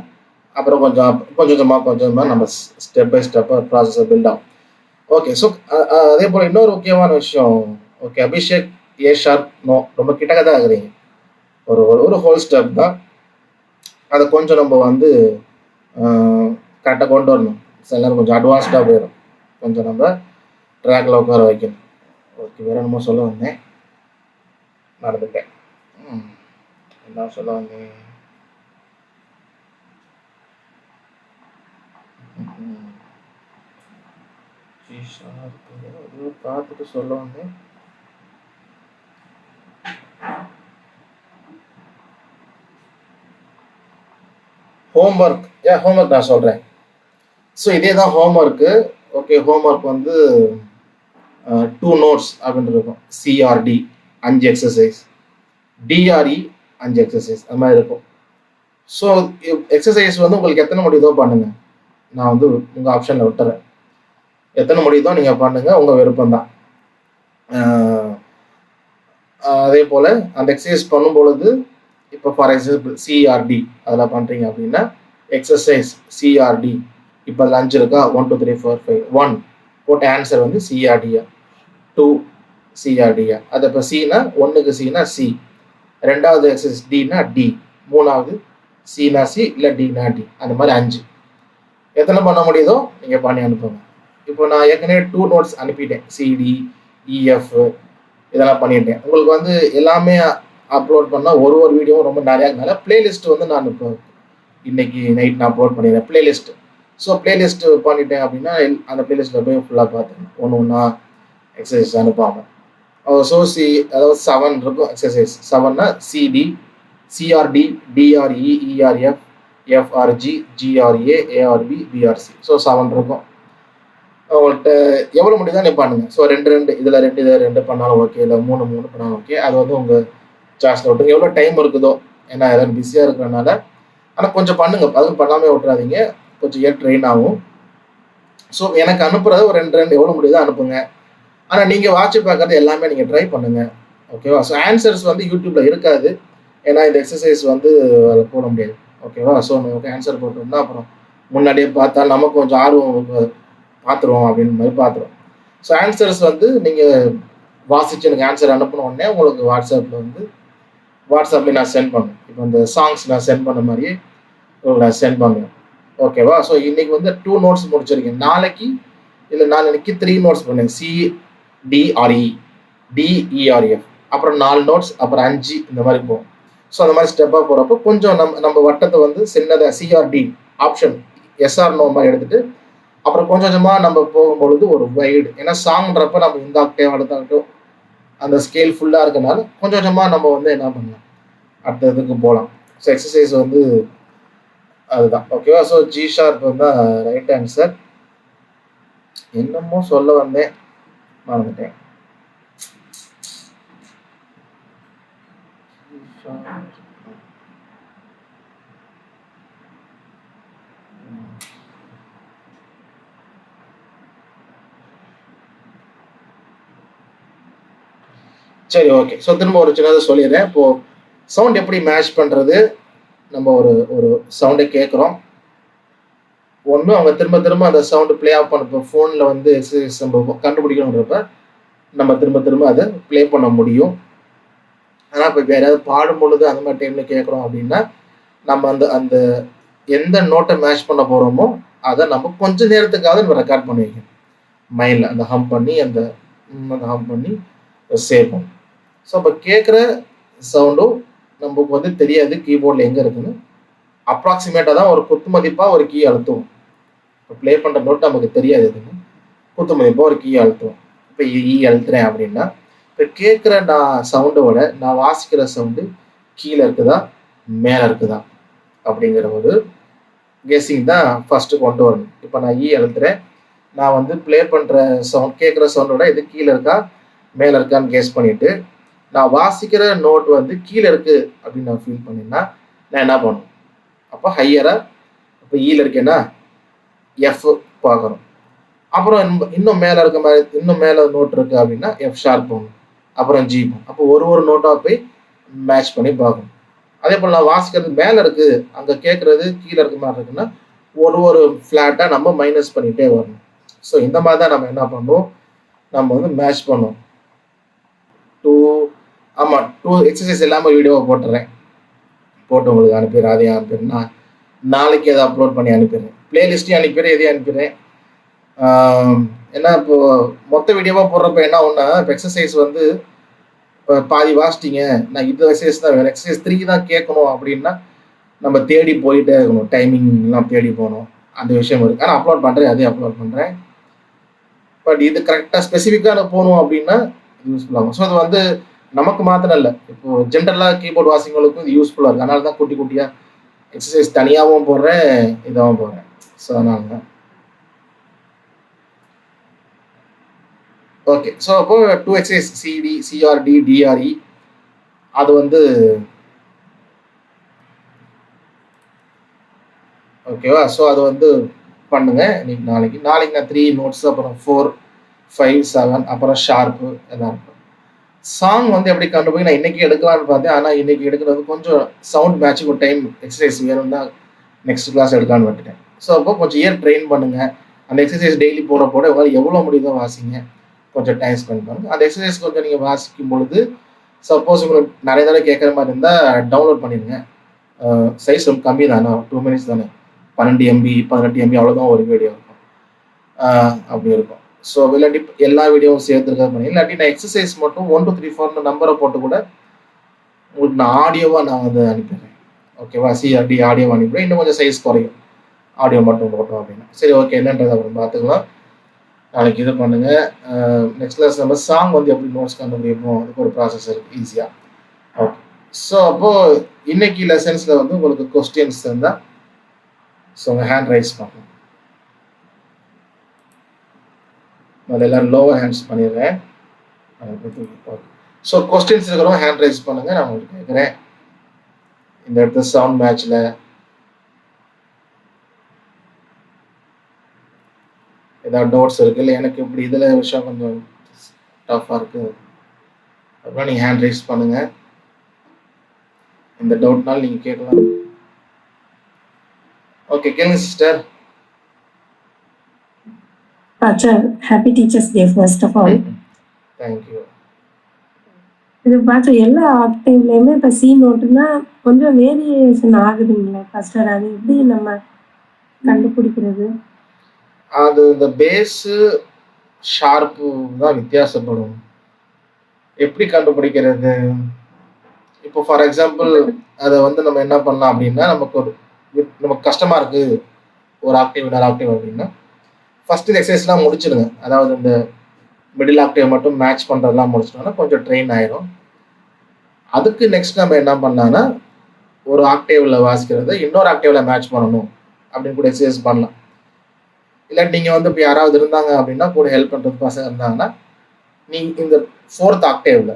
அப்புறம் கொஞ்சம் கொஞ்சமாக நம்ம ஸ்டெப் பை ஸ்டெப்பாக ப்ராசஸை பில்ட் ஆகும். ஓகே, ஸோ அதே போல் இன்னொரு முக்கியமான விஷயம். Okay, Abhishek A sharp no, ரொம்ப கிட்டக்க தான் இருக்கிறீங்க. ஒரு ஹோல் ஸ்டெப் தான். அதை கொஞ்சம் நம்ம வந்து கரெக்டாக கொண்டு வரணும். சில நேரம் கொஞ்சம் அட்வான்ஸ்டாக போயிடும். கொஞ்சம் நம்ம ட்ராக்ல உட்கார வைக்கணும். ஓகே, வேற என்னமோ சொல்ல வந்தேன், மறந்துட்டேன். என்ன சொல்ல வந்தேன்? பார்த்துட்டு சொல்ல வந்தேன். ஹோம்ஒர்க் நான் சொல்கிறேன். ஸோ இதே தான் ஹோம்ஒர்க்கு. ஓகே, ஹோம்ஒர்க் வந்து 2 நோட்ஸ் அப்படின்னு இருக்கும். சிஆர்டி 5 எக்ஸசைஸ், டிஆர்இ 5 எக்ஸசைஸ், அது மாதிரி இருக்கும். ஸோ எக்ஸசைஸ் வந்து உங்களுக்கு எத்தனை முடியுதோ பண்ணுங்க. நான் வந்து உங்கள் ஆப்ஷனில் விட்டுறேன். எத்தனை முடியுதோ நீங்கள் பண்ணுங்க, உங்கள் விருப்பம் தான். அதே போல் அந்த எக்ஸசைஸ் பண்ணும் பொழுது இப்போ ஃபார் எக்ஸாம்பிள் சிஆர்டி அதில் பண்ணுறீங்க அப்படின்னா எக்ஸசைஸ் சிஆர்டி இப்போ அதில் 5 இருக்கா, 1 2 3 4 5 1 போட்ட ஆன்சர் வந்து சிஆர்டியா, 2 சிஆர்டியா. அது இப்போ சினா 1க்கு சினா சி, 2வது எக்ஸசைஸ் டினா டி, 3வது சினா சி இல்லை டினா டி, அந்த மாதிரி 5 எத்தனை பண்ண முடியுதோ நீங்கள் பண்ணி அனுப்புங்க. இப்போ நான் ஏற்கனவே 2 நோட்ஸ் அனுப்பிட்டேன், சிடி இஎஃப் இதெல்லாம் பண்ணிட்டேன். உங்களுக்கு வந்து எல்லாமே அப்லோட் பண்ணால் ஒரு வீடியோவும் ரொம்ப நிறையா இருந்தால பிளேலிஸ்ட் வந்து நான் இப்போ இன்னைக்கு நைட் நான் அப்லோட் பண்ணிடுறேன் பிளேலிஸ்ட். ஸோ பிளேலிஸ்ட் பண்ணிட்டேன் அப்படின்னா அந்த பிளேலிஸ்ட்டில் போய் ஃபுல்லாக பார்த்துக்கணும், ஒன்று ஒன்றா எக்ஸசைஸ் அனுப்பாமல். ஸோ அதாவது 7 இருக்கும் எக்ஸசைஸ். 7னா CD, CRD, DRE, ERF, FRG, GRA, ARB, BRC. So 7 இருக்கும். உங்கள்கிட்ட எவ்வளோ முடியுதோ நீ பண்ணுங்க. ஸோ 2 இதில் 2 இதில் 2 பண்ணாலும் ஓகே, இல்லை 3 பண்ணாலும் ஓகே. அது வந்து உங்கள் சார்ஜில் விட்டுருங்க, எவ்வளோ டைம் இருக்குதோ. ஏன்னா எதாவது பிஸியாக இருக்கிறனால. ஆனால் கொஞ்சம் பண்ணுங்க, அதுவும் பண்ணாமே விட்டுறாதீங்க, கொஞ்சம் ட்ரெயின் ஆகும். ஸோ எனக்கு அனுப்புறது ஒரு 2 எவ்வளோ முடியுதோ அனுப்புங்க. ஆனால் நீங்கள் வாட்ச் பார்க்குறது எல்லாமே நீங்கள் ட்ரை பண்ணுங்கள், ஓகேவா? ஸோ ஆன்சர்ஸ் வந்து யூடியூப்பில் இருக்காது, ஏன்னா இந்த எக்ஸசைஸ் வந்து அதில் போட முடியாது, ஓகேவா? ஸோ நமக்கு ஆன்சர் போட்டோம்னா அப்புறம் முன்னாடியே பார்த்தா நமக்கு கொஞ்சம் ஆர்வம் பார்த்துருவோம் அப்படின்னு மாதிரி பார்த்துருவோம். ஸோ ஆன்சர்ஸ் வந்து நீங்கள் வாசிச்சு எனக்கு ஆன்சர் அனுப்பின உடனே உங்களுக்கு வாட்ஸ்அப்பில் நான் சென்ட் பண்ணுவேன். இப்போ இந்த சாங்ஸ் நான் சென்ட் பண்ண மாதிரியே உங்களுக்கு நான் சென்ட் பண்ணுவேன், ஓகேவா? ஸோ இன்னைக்கு வந்து 2 நோட்ஸ் முடிச்சிருக்கேன். நாளைக்கு 3 நோட்ஸ் பண்ணேன், சிடிஆர்இ, டிஇஆர்எஃப், அப்புறம் 4 நோட்ஸ், அப்புறம் 5 இந்த மாதிரி போகும். ஸோ அந்த மாதிரி ஸ்டெப்பாக போகிறப்போ கொஞ்சம் நம்ம வட்டத்தை வந்து சின்னதாக சிஆர்டி ஆப்ஷன் எஸ்ஆர் நோ மாதிரி எடுத்துகிட்டு அப்புறம் கொஞ்சம் கொஞ்சமாக நம்ம போகும்பொழுது ஒரு வைடு, ஏன்னா சாங்ன்றப்ப நம்ம இந்த ஆக்டேவ் அடுத்தாகட்டும் அந்த ஸ்கேல் ஃபுல்லாக இருக்கனால கொஞ்சம் கொஞ்சமாக நம்ம வந்து என்ன பண்ணலாம், அடுத்த இதுக்கு போகலாம். ஸோ எக்ஸசைஸ் வந்து அதுதான், ஓகேவா? ஸோ ஜி ஷார்ப் வந்து ரைட் ஆன்சர். என்னமோ சொல்ல வந்தேன், மறந்துட்டேன். சரி, ஓகே. ஸோ திரும்ப ஒரு சின்னதாக சொல்லிடுறேன். இப்போது சவுண்ட் எப்படி மேட்ச் பண்ணுறது, நம்ம ஒரு சவுண்டை கேட்குறோம், ஒன்று அவங்க திரும்ப திரும்ப அந்த சவுண்டு ப்ளே ஆஃப் பண்ண, இப்போ ஃபோனில் வந்து எக்ஸசைஸ் நம்ம கண்டுபிடிக்கணுன்றப்ப நம்ம திரும்ப அதை ப்ளே பண்ண முடியும். ஆனால் இப்போ வேறு ஏதாவது பாடும் பொழுது அந்த மாதிரி டைமில் கேட்குறோம் அப்படின்னா நம்ம அந்த எந்த நோட்டை மேட்ச் பண்ண போகிறோமோ அதை நம்ம கொஞ்சம் நேரத்துக்காக நம்ம ரெக்கார்ட் பண்ணி வைக்கணும் மைண்டில், அந்த ஹம் பண்ணி அந்த ஹம் பண்ணி சேவ் பண்ணும். ஸோ அப்போ கேட்குற சவுண்டும் நமக்கு வந்து தெரியாது கீபோர்டில் எங்கே இருக்குன்னு, அப்ராக்சிமேட்டாக தான் ஒரு குத்து மதிப்பாக ஒரு கீ அழுத்துவோம். இப்போ ப்ளே பண்ணுற நோட் நமக்கு தெரியாது எதுன்னு, குத்து மதிப்பாக ஒரு கீ அழுத்துவோம். இப்போ அழுத்துறேன் அப்படின்னா இப்போ கேட்குற சவுண்டோட நான் வாசிக்கிற சவுண்டு கீழே இருக்குதா மேலே இருக்குதா அப்படிங்கிற ஒரு கெஸ்ஸிங் தான் ஃபஸ்ட்டு கொண்டு வரணும். இப்போ நான் அழுத்துறேன், நான் வந்து ப்ளே பண்ணுற சவுண்ட் கேட்குற சவுண்டோட இது கீழே இருக்கா மேலே இருக்கான்னு கெஸ் பண்ணிவிட்டு நான் வாசிக்கிற நோட் வந்து கீழே இருக்குது அப்படின்னு நான் ஃபீல் பண்ணினா நான் என்ன பண்ணணும், அப்போ ஹையராக இப்போ இருக்கேன்னா எஃப் பார்க்குறோம், அப்புறம் இன்னும் மேலே இருக்க மாதிரி இன்னும் மேலே நோட் இருக்குது அப்படின்னா எஃப் ஷார்ப் போகணும், அப்புறம் ஜி போகணும். அப்போ ஒரு நோட்டாக போய் மேட்ச் பண்ணி பார்க்கணும். அதே போல் நான் வாசிக்கிறது மேலே இருக்குது அங்கே கேட்குறது கீழே இருக்க மாதிரி இருக்குன்னா ஒரு ஃப்ளாட்டாக நம்ம மைனஸ் பண்ணிகிட்டே வரணும். ஸோ இந்த மாதிரி தான் நம்ம என்ன பண்ணுவோம், நம்ம வந்து மேட்ச் பண்ணுவோம். 2 எக்ஸசைஸ் எல்லாமே வீடியோவை போட்டுறேன், போட்டு உங்களுக்கு அனுப்பிடுறேன். அதையும் அனுப்பிடுறேன், நான் நாளைக்கு எதை அப்லோட் பண்ணி அனுப்பிடுறேன், பிளேலிஸ்ட்டையும் அனுப்பிடுறேன், எதையும் அனுப்பிடுறேன். ஏன்னா இப்போது மொத்த வீடியோவாக போடுறப்ப என்ன ஒன்றா, இப்போ எக்ஸசைஸ் வந்து இப்போ பாதி வாசிட்டிங்க, நான் இந்த எக்ஸசைஸ் தான் வேணும், எக்ஸசைஸ் 3 தான் கேட்கணும் அப்படின்னா நம்ம தேடி போயிட்டே இருக்கணும், டைமிங்லாம் தேடி போகணும், அந்த விஷயம் இருக்குது. ஆனால் அப்லோட் பண்ணுறேன், அதையும் அப்லோட் பண்ணுறேன். பட் இது கரெக்டாக ஸ்பெசிஃபிக்காக போகணும் அப்படின்னா யூஸ்ஃபுல்லாகும். ஸோ அது வந்து நமக்கு மாத்திரம் இல்லை, இப்போது ஜென்ரலாக கீபோர்டு வாசிங்களுக்கும் இது யூஸ்ஃபுல்லாக இருக்குது. அதனால தான் குட்டி குட்டியாக எக்ஸசைஸ் தனியாகவும் போடுறேன், இதாகவும் போடுறேன். ஸோ அதனால தான். ஓகே. ஸோ அப்போ 2 எக்ஸசைஸ் சிடி, சிஆர்டி, டிஆர்இ அது வந்து ஓகேவா? ஸோ அது வந்து பண்ணுங்க இன்னைக்கு நாளைக்கு நான் 3 நோட்ஸ், அப்புறம் 4, 5, 7, அப்புறம் ஷார்ப்பு எல்லாம் இருக்கும். சாங் வந்து எப்படி கண்டுபிடிக்க நான் இன்றைக்கி எடுக்கலான்னு பார்த்தேன், ஆனால் இன்றைக்கி எடுக்கிறது கொஞ்சம் சவுண்ட் மேட்சிங் டைம் எக்ஸசைஸ் வேணும்னா நெக்ஸ்ட் கிளாஸ் எடுக்கலான்னு விட்டுட்டேன். ஸோ அப்போ கொஞ்சம் ட்ரெயின் பண்ணுங்கள், அந்த எக்ஸசைஸ் டெய்லி போட உங்களால் எவ்வளோ முடியுதோ வாசிங்க, கொஞ்சம் டைம் ஸ்பெண்ட் பண்ணுங்க. அந்த எக்ஸசைஸ் கொஞ்சம் நீங்கள் வாசிக்கும் பொழுது சப்போஸ் உங்களுக்கு நிறைய தடவை கேட்குற மாதிரி இருந்தால் டவுன்லோட் பண்ணிடுங்க. சைஸ் ரொம்ப கம்மி தானே, 2 minutes தானே, 12 MB 18 MB அவ்வளோதான் ஒரு வீடியோ இருக்கும். அப்படி இருக்கும். ஸோ இல்லாட்டி எல்லா வீடியோவும் சேர்த்துருக்காது பண்ணி, இல்லாட்டி நான் எக்ஸசைஸ் மட்டும் 1 2 3 4 நம்பரை போட்டு கூட உங்களுக்கு நான் ஆடியோவாக நான் வந்து அனுப்பிடுறேன். ஓகேவா? சிஆர்டி ஆடியோ அனுப்பிடுறேன். இன்னும் கொஞ்சம் சைஸ் குறையும் ஆடியோ மட்டும் போட்டோம் அப்படின்னா. சரி, ஓகே, என்னன்றதை அப்புறம் பார்த்துக்கலாம். நாளைக்கு இது பண்ணுங்க. நெக்ஸ்ட் கிளாஸ் நம்ம சாங் வந்து எப்படி நோட்ஸ் கண்டுபிடிப்போம், அதுக்கு ஒரு ப்ராசஸ் இருக்குது ஈஸியாக. ஓகே, ஸோ அப்போது இன்னைக்கு லெசன்ஸில் வந்து உங்களுக்கு கொஸ்டின்ஸ் இருந்தால் ஸோ உங்கள் ஹேண்ட் ரைஸ் பண்ணணும். அதில் எல்லோரும் லோவர் ஹேண்ட்ஸ் பண்ணிடுறேன். ஓகே, ஸோ கொஸ்டின்ஸ் இருக்கிறவங்க ஹேண்ட் ரைஸ் பண்ணுங்கள். நான் உங்களுக்கு கேட்குறேன், இந்த இடத்துல சவுண்ட் மேட்ச்சில் ஏதாவது டவுட்ஸ் இருக்குது இல்லை எனக்கு இப்படி இதில் விஷயம் கொஞ்சம் டஃப்பாக இருக்குது அப்படின்னா நீங்கள் ஹேண்ட் ரைஸ் பண்ணுங்கள். இந்த டவுட்னால நீங்கள் கேட்கலாம். ஓகே, கேளுங்க sister. Acha, happy Teachers Day first of all. Thank you. இது பார்த்தா எல்லா ஆக்டிவ்லையுமே இப்போ சி நோட்டுனா கொஞ்சம் வேரியேஷன் ஆகுதுங்களா ஃபர்ஸ்டர்? அது எப்படி நம்ம கண்டுபிடிக்கிறது? அது இந்த பேஸு ஷார்ப்பு தான் வித்தியாசப்படும். எப்படி கண்டுபிடிக்கிறது? இப்போ ஃபார் எக்ஸாம்பிள் அதை வந்து நம்ம என்ன பண்ணலாம் அப்படின்னா, நமக்கு கஷ்டமாக இருக்குது ஒரு ஆக்டிவ் இன்னொரு ஆக்டிவ் அப்படின்னா, ஃபர்ஸ்ட் இந்த எக்ஸசைஸ்லாம் முடிச்சிடுங்க. அதாவது இந்த மிடில் ஆக்டிவ் மட்டும் மேட்ச் பண்ணுறதுலாம் முடிச்சிட்டோம்னா கொஞ்சம் ட்ரெயின் ஆயிரும். அதுக்கு நெக்ஸ்ட் நம்ம என்ன பண்ணலாம்னா, ஒரு ஆக்டிவில் வாசிக்கிறத இன்னொரு ஆக்டிவில் மேட்ச் பண்ணணும் அப்படின்னு கூட எக்ஸசைஸ் பண்ணலாம். இல்லை நீங்கள் வந்து இப்போ யாராவது இருந்தாங்க அப்படின்னா கூட ஹெல்ப் பண்ணுறது பசங்க இருந்தாங்கன்னா, நீ இந்த 4th ஆக்டிவில்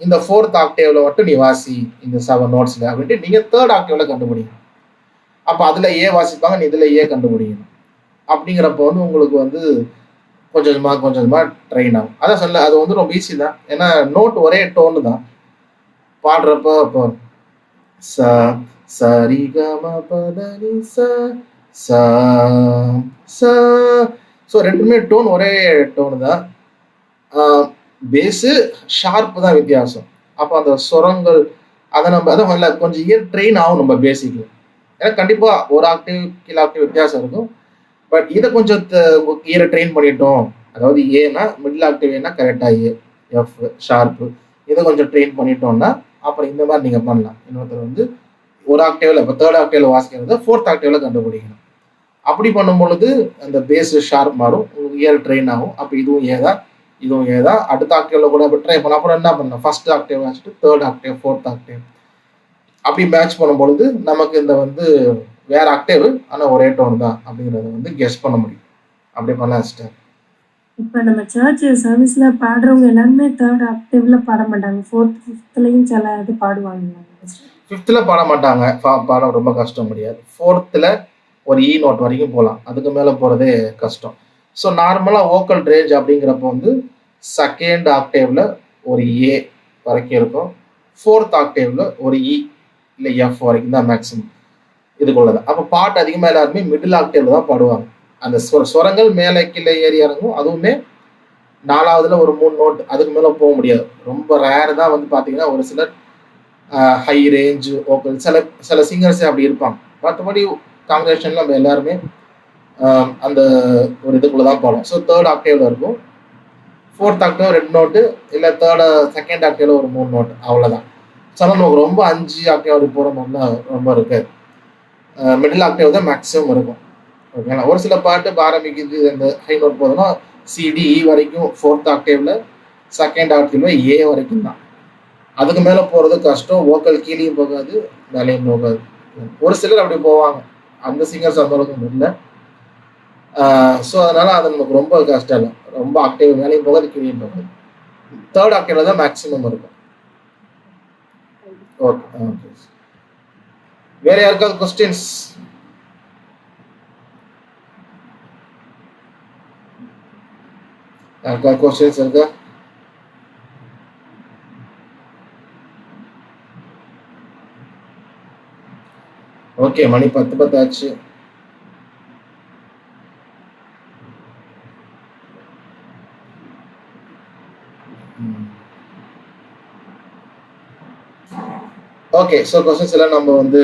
இந்த 4th ஆக்டிவில் மட்டும் நீ வாசி இந்த 7 நோட்ஸில் அப்படின்ட்டு நீங்கள் 3rd ஆக்டிவில் கண்டுபிடிக்கணும். அப்போ அதில் ஏ வாசிப்பாங்க, நீ இதில் ஏ கண்டுபிடிக்கணும். அப்படிங்கிறப்போ வந்து உங்களுக்கு வந்து கொஞ்சம் கொஞ்சமாக ட்ரெயின் ஆகும். அதான் சொல்ல, அது வந்து ரொம்ப ஈஸி தான். ஏன்னா நோட் ஒரே டோனு தான். பாடுறப்போ இப்போ ச சரி கம பதனி ச ச ச, ஸோ ரெண்டுமே டோன் ஒரே டோனு தான். பேஸு ஷார்ப்பு தான் வித்தியாசம். அப்போ அந்த சுரங்கள் அதை நம்ம அதான் இல்லை கொஞ்சம் இயர் ட்ரெயின் ஆகும் நம்ம பேசிக்கு. ஏன்னா கண்டிப்பாக ஒரு ஆக்டிவ் கீழே ஆக்டிவ் வித்தியாசம் இருக்கும். பட் இதை கொஞ்சம் இயரை ட்ரெயின் பண்ணிட்டோம், அதாவது ஏன்னா மிடில் ஆக்டிவ் ஏன்னா கரெக்டாக ஏ எஃப் ஷார்ப்பு, இதை கொஞ்சம் ட்ரெயின் பண்ணிட்டோம்னா அப்புறம் இந்த மாதிரி நீங்கள் பண்ணலாம். இன்னொருத்தர் வந்து ஒரு ஆக்டிவில் இப்போ 3rd ஆக்டிவில் வாசிக்கிறத 4th ஆக்டிவில் கண்டுபிடிக்கணும். அப்படி பண்ணும் பொழுது அந்த பேஸ் ஷார்ப் மாறும், உங்களுக்கு இயர் ட்ரெயின் ஆகும். அப்போ இதுவும் ஏதா இதுவும் ஏதா அடுத்த ஆக்டிவில் கூட ட்ரை பண்ணலாம். அப்புறம் என்ன பண்ணலாம், ஃபர்ஸ்ட் ஆக்டிவ் வச்சுட்டு 3rd ஆக்டிவ் 4th ஆக்டிவ் அப்படி மேட்ச் பண்ணும் பொழுது நமக்கு இந்த வந்து வேற ஆக்டிவ் ஆனால் ஒரே டோன் தான் அப்படிங்கிறத வந்து கெஸ் பண்ண முடியும். அப்படி பண்ணலாம் சிஸ்டர். இப்போ நம்ம சர்ச் சர்வீஸ்ல பாடுறவங்க எல்லாருமே 3rd ஆக்டிவ்ல பாட மாட்டாங்க, 4th 5thலையும் சில இது பாடுவாங்க. 5th பாட மாட்டாங்க, பாட ரொம்ப கஷ்டம் முடியாது. 4th ஒரு இ நோட் வரைக்கும் போகலாம், அதுக்கு மேலே போகிறதே கஷ்டம். ஸோ நார்மலாக வோக்கல் ரேஞ்ச் அப்படிங்கிறப்போ வந்து 2nd ஆக்டிவ்ல ஒரு ஏ வரைக்கும் இருக்கும், 4th ஆக்டிவ்ல ஒரு இ இல்லை எஃப் வரைக்கும் தான் மேக்ஸிமம் இதுக்குள்ளதான். அப்போ பாட்டு அதிகமாக எல்லாருமே மிடில் ஆக்டிவ்ல தான் பாடுவாங்க. அந்த சுரங்கள் மேலே கீழே ஏறி இறங்கும். அதுவுமே 4வதுல ஒரு 3 நோட், அதுக்கு மேலே போக முடியாது. ரொம்ப ரேர் தான் வந்து பார்த்தீங்கன்னா ஒரு சிலர் ஹை ரேஞ்சு வோக்கல் சில சிங்கர்ஸே அப்படி இருப்பாங்க. மற்றபடி காங்கிரேஷன்ல நம்ம எல்லாருமே அந்த ஒரு இதுக்குள்ள தான் போகலாம். ஸோ 3rd ஆக்டிவ்ல இருக்கும், 4th ஆக்டிவ் 2 நோட்டு, இல்லை 2nd ஆக்டிவ்ல ஒரு 3 நோட்டு, அவ்வளோதான். ஸோ நமக்கு ரொம்ப 5 ஆக்டிவ் அப்படி போகிற மாதிரிலாம் ரொம்ப இருக்காது. மிடில் ஆக்டிவ் தான் மேக்ஸிமம் இருக்கும். ஓகேங்களா? ஒரு சில பாட்டு ஆரம்பிக்குது அந்த ஹை நோட் போதுன்னா சிடிஇ வரைக்கும் 4th ஆக்டிவ்ல, 2nd ஆக்டிவ்ல ஏ வரைக்கும் தான். அதுக்கு மேலே போகிறது கஷ்டம். வோக்கல் கீழேயும் போகாது மேலேயும் போகாது. ஒரு சிலர் அப்படி போவாங்க, அந்த சிங்கர்ஸ் அந்த அளவுக்கு இல்லை. ஸோ அதனால அது நமக்கு ரொம்ப கஷ்டம் இல்லை. ரொம்ப ஆக்டிவ் மேலேயும் போகாது கீழேயும் போகாது. 3rd ஆக்டிவ்ல தான் மேக்ஸிமம் இருக்கும். ஓகே ஓகே, வேற யாருக்காவது கொஸ்டின்ஸ்? யாருக்காவது கொஸ்டின்ஸ் இருக்கா? ஓகே, மணி 10 ஆச்சு. ஓகே, ஸோ கொஸ்டின்ஸ் எல்லாம் நம்ம வந்து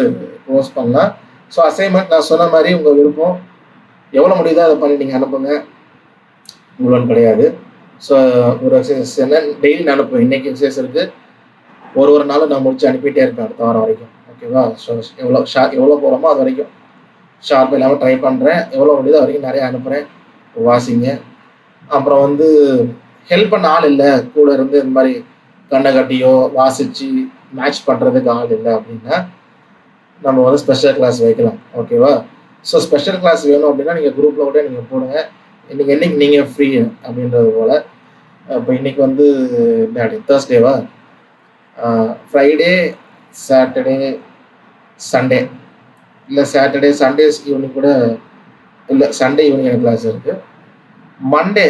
க்ளோஸ் பண்ணலாம். ஸோ அசைன்மெண்ட் நான் சொன்ன மாதிரி உங்கள் விருப்பம், எவ்வளோ முடியுதோ அதை பண்ணி நீங்கள் அனுப்புங்க, இவ்வளோன்னு கிடையாது. ஸோ ஒரு எக்ஸசைஸ் என்ன டெய்லி நான் அனுப்புவேன். இன்றைக்கி எக்ஸசைஸ் இருக்குது, ஒரு நாளும் நான் முடிச்சு அனுப்பிட்டே இருப்பேன் அடுத்த வாரம் வரைக்கும். ஓகேவா? ஸோ எவ்வளோ போகிறோமோ அது வரைக்கும் ஷார்ப் இல்லாமல் ட்ரை பண்ணுறேன். எவ்வளோ முடியுதோ அது வரைக்கும் நிறைய அனுப்புகிறேன், வாசிங்க. அப்புறம் வந்து ஹெல்ப் பண்ண ஆள் இல்லை, கூட இருந்து இந்த மாதிரி கண்ணை கட்டியோ வாசித்து மேட்ச் பண்ணுறதுக்கு ஆள் இல்லை அப்படின்னா நம்ம வந்து ஸ்பெஷல் கிளாஸ் வைக்கலாம். ஓகேவா? ஸோ ஸ்பெஷல் கிளாஸ் வேணும் அப்படின்னா நீங்கள் குரூப்பில் கூட நீங்கள் போடுங்க, என்னைக்கு நீங்கள் ஃப்ரீ அப்படின்றது போல். இப்போ இன்றைக்கி வந்து தேர்ஸ்டேவா, ஃப்ரைடே, சாட்டர்டே, சண்டே, இல்லை சாட்டர்டே சண்டேஸ் ஈவினிங் கூட இல்லை, சண்டே ஈவினிங் எனக்கு கிளாஸ் இருக்குது. மண்டே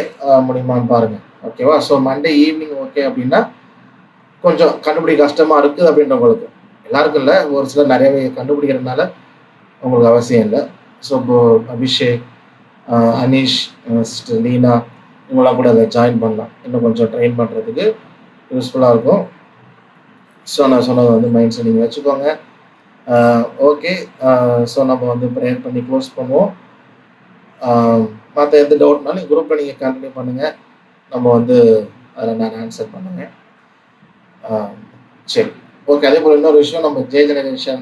முடியுமான்னு பாருங்கள். ஓகேவா? ஸோ மண்டே ஈவினிங் ஓகே அப்படின்னா கொஞ்சம் கண்டுபிடிக்க கஷ்டமாக இருக்குது அப்படின்றவங்களுக்கு, எல்லாருக்கும் இல்லை, ஒரு சிலர் நிறையவே கண்டுபிடிக்கிறதுனால உங்களுக்கு அவசியம் இல்லை. ஸோ இப்போ அபிஷேக், அனீஷ், சிஸ்டர் லீனா இவங்களாம் கூட அதை ஜாயின் பண்ணலாம், இன்னும் கொஞ்சம் ட்ரெயின் பண்ணுறதுக்கு யூஸ்ஃபுல்லாக இருக்கும். ஸோ நான் சொன்னது வந்து மைண்ட்ஸை நீங்கள் வச்சுக்கோங்க. ஓகே, ஸோ நம்ம வந்து ப்ரேயர் பண்ணி க்ளோஸ் பண்ணுவோம். மற்ற எந்த டவுட்னாலும் குரூப்பில் நீங்கள் கண்டினியூ பண்ணுங்கள், நம்ம வந்து அதில் நான் ஆன்சர் பண்ணுவேன். சரி, ஓகே. அதே போல் இன்னொரு விஷயம், நம்ம ஜே ஜெனரேஷன்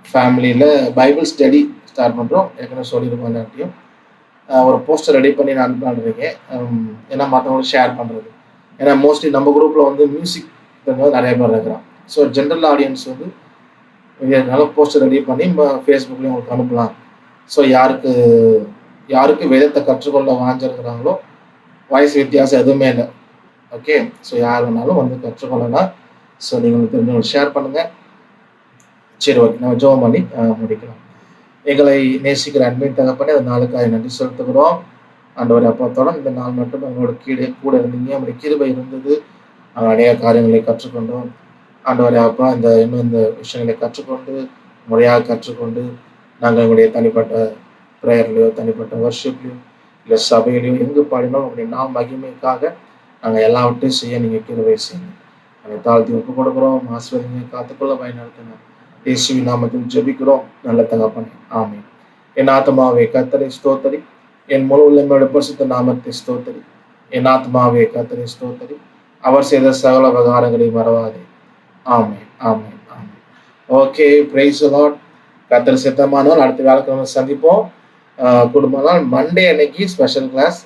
ஃபேமிலியில் பைபிள் ஸ்டடி ஸ்டார்ட் பண்ணுறோம். ஏற்கனவே சொல்லியிருக்கோம் எல்லாத்தையும். ஒரு போஸ்டர் ரெடி பண்ணி நான் அனுப்பலான்னு இருக்கேன், ஏன்னா மற்றவங்களுக்கு ஷேர் பண்ணுறது. ஏன்னா மோஸ்ட்லி நம்ம குரூப்பில் வந்து மியூசிக் நிறைய பேர் இருக்கிறான். ஸோ ஜென்ரல் ஆடியன்ஸ் வந்து இதனால போஸ்டர் ரெடி பண்ணி ஃபேஸ்புக்லேயும் உங்களுக்கு அனுப்பலாம். ஸோ யாருக்கு வேதத்தை கற்றுக்கொள்ள வாஞ்சிருக்கிறாங்களோ, வயசு வித்தியாசம் எதுவுமே இல்லை. ஓகே, ஸோ யார் வேணாலும் வந்து கற்றுக்கொள்ளலாம். ஸோ நீங்கள் தெரிஞ்சவங்க ஷேர் பண்ணுங்கள். சரி, ஓகே, நம்ம ஜெபம் பண்ணி முடிக்கலாம். எங்களை நேசிக்கிற அன்பின் தகப்பனே, அந்த நாளுக்காக நன்றி செலுத்துகிறோம். ஆண்டவரே, அப்பத்தோட இந்த நாள் மட்டும் எங்களோட கூட இருந்தீங்க, நம்முடைய கிருபை இருந்தது, அநேக காரியங்களை கற்றுக்கொண்டோம். ஆண்டவரே அப்பா, இன்னும் இந்த விஷயங்களை கற்றுக்கொண்டு முறையாக கற்றுக்கொண்டு நாங்கள் எங்களுடைய தனிப்பட்ட ப்ரேயர்லையோ தனிப்பட்ட வர்ஷிப்லையோ இல்லை சபையிலையோ எங்கு பாடினோம் அப்படி நாம் மகிமைக்காக நாங்கள் எல்லாவற்றையும் செய்ய நீங்கள் கிருபை செய்யுங்க. அதை தாழ்த்தி ஒப்பு கொடுக்குறோம். ஆசீர்வதிங்க, காத்துக்கொள்ள பயன்படுத்தணும். இயேசுவின் நாமத்தில் ஜெபிக்கிறோம் நல்ல தகப்பனே, ஆமென். என் ஆத்மாவே கர்த்தரை ஸ்தோத்தரி, என் முழு உள்ளமையோட பரிசுத்த நாமத்தை ஸ்தோத்தரி. என் ஆத்மாவே கர்த்தரை ஸ்தோத்தரி, அவர் செய்த சகல உபகாரங்களை மறவாதே. ஆமென், ஆமென், ஆமென். Okay, praise the lord. கர்த்தர் சித்தமானால் அடுத்த வியாழக்கிழமை சந்திப்போம். குடும்ப நாள் மண்டே அன்னைக்கு ஸ்பெஷல் கிளாஸ்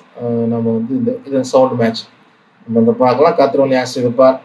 நம்ம வந்து இது சவுண்ட் மேட்ச் நம்ம வந்து பார்க்கலாம். கர்த்தர் உங்களை ஆசீர்வதிப்பார்.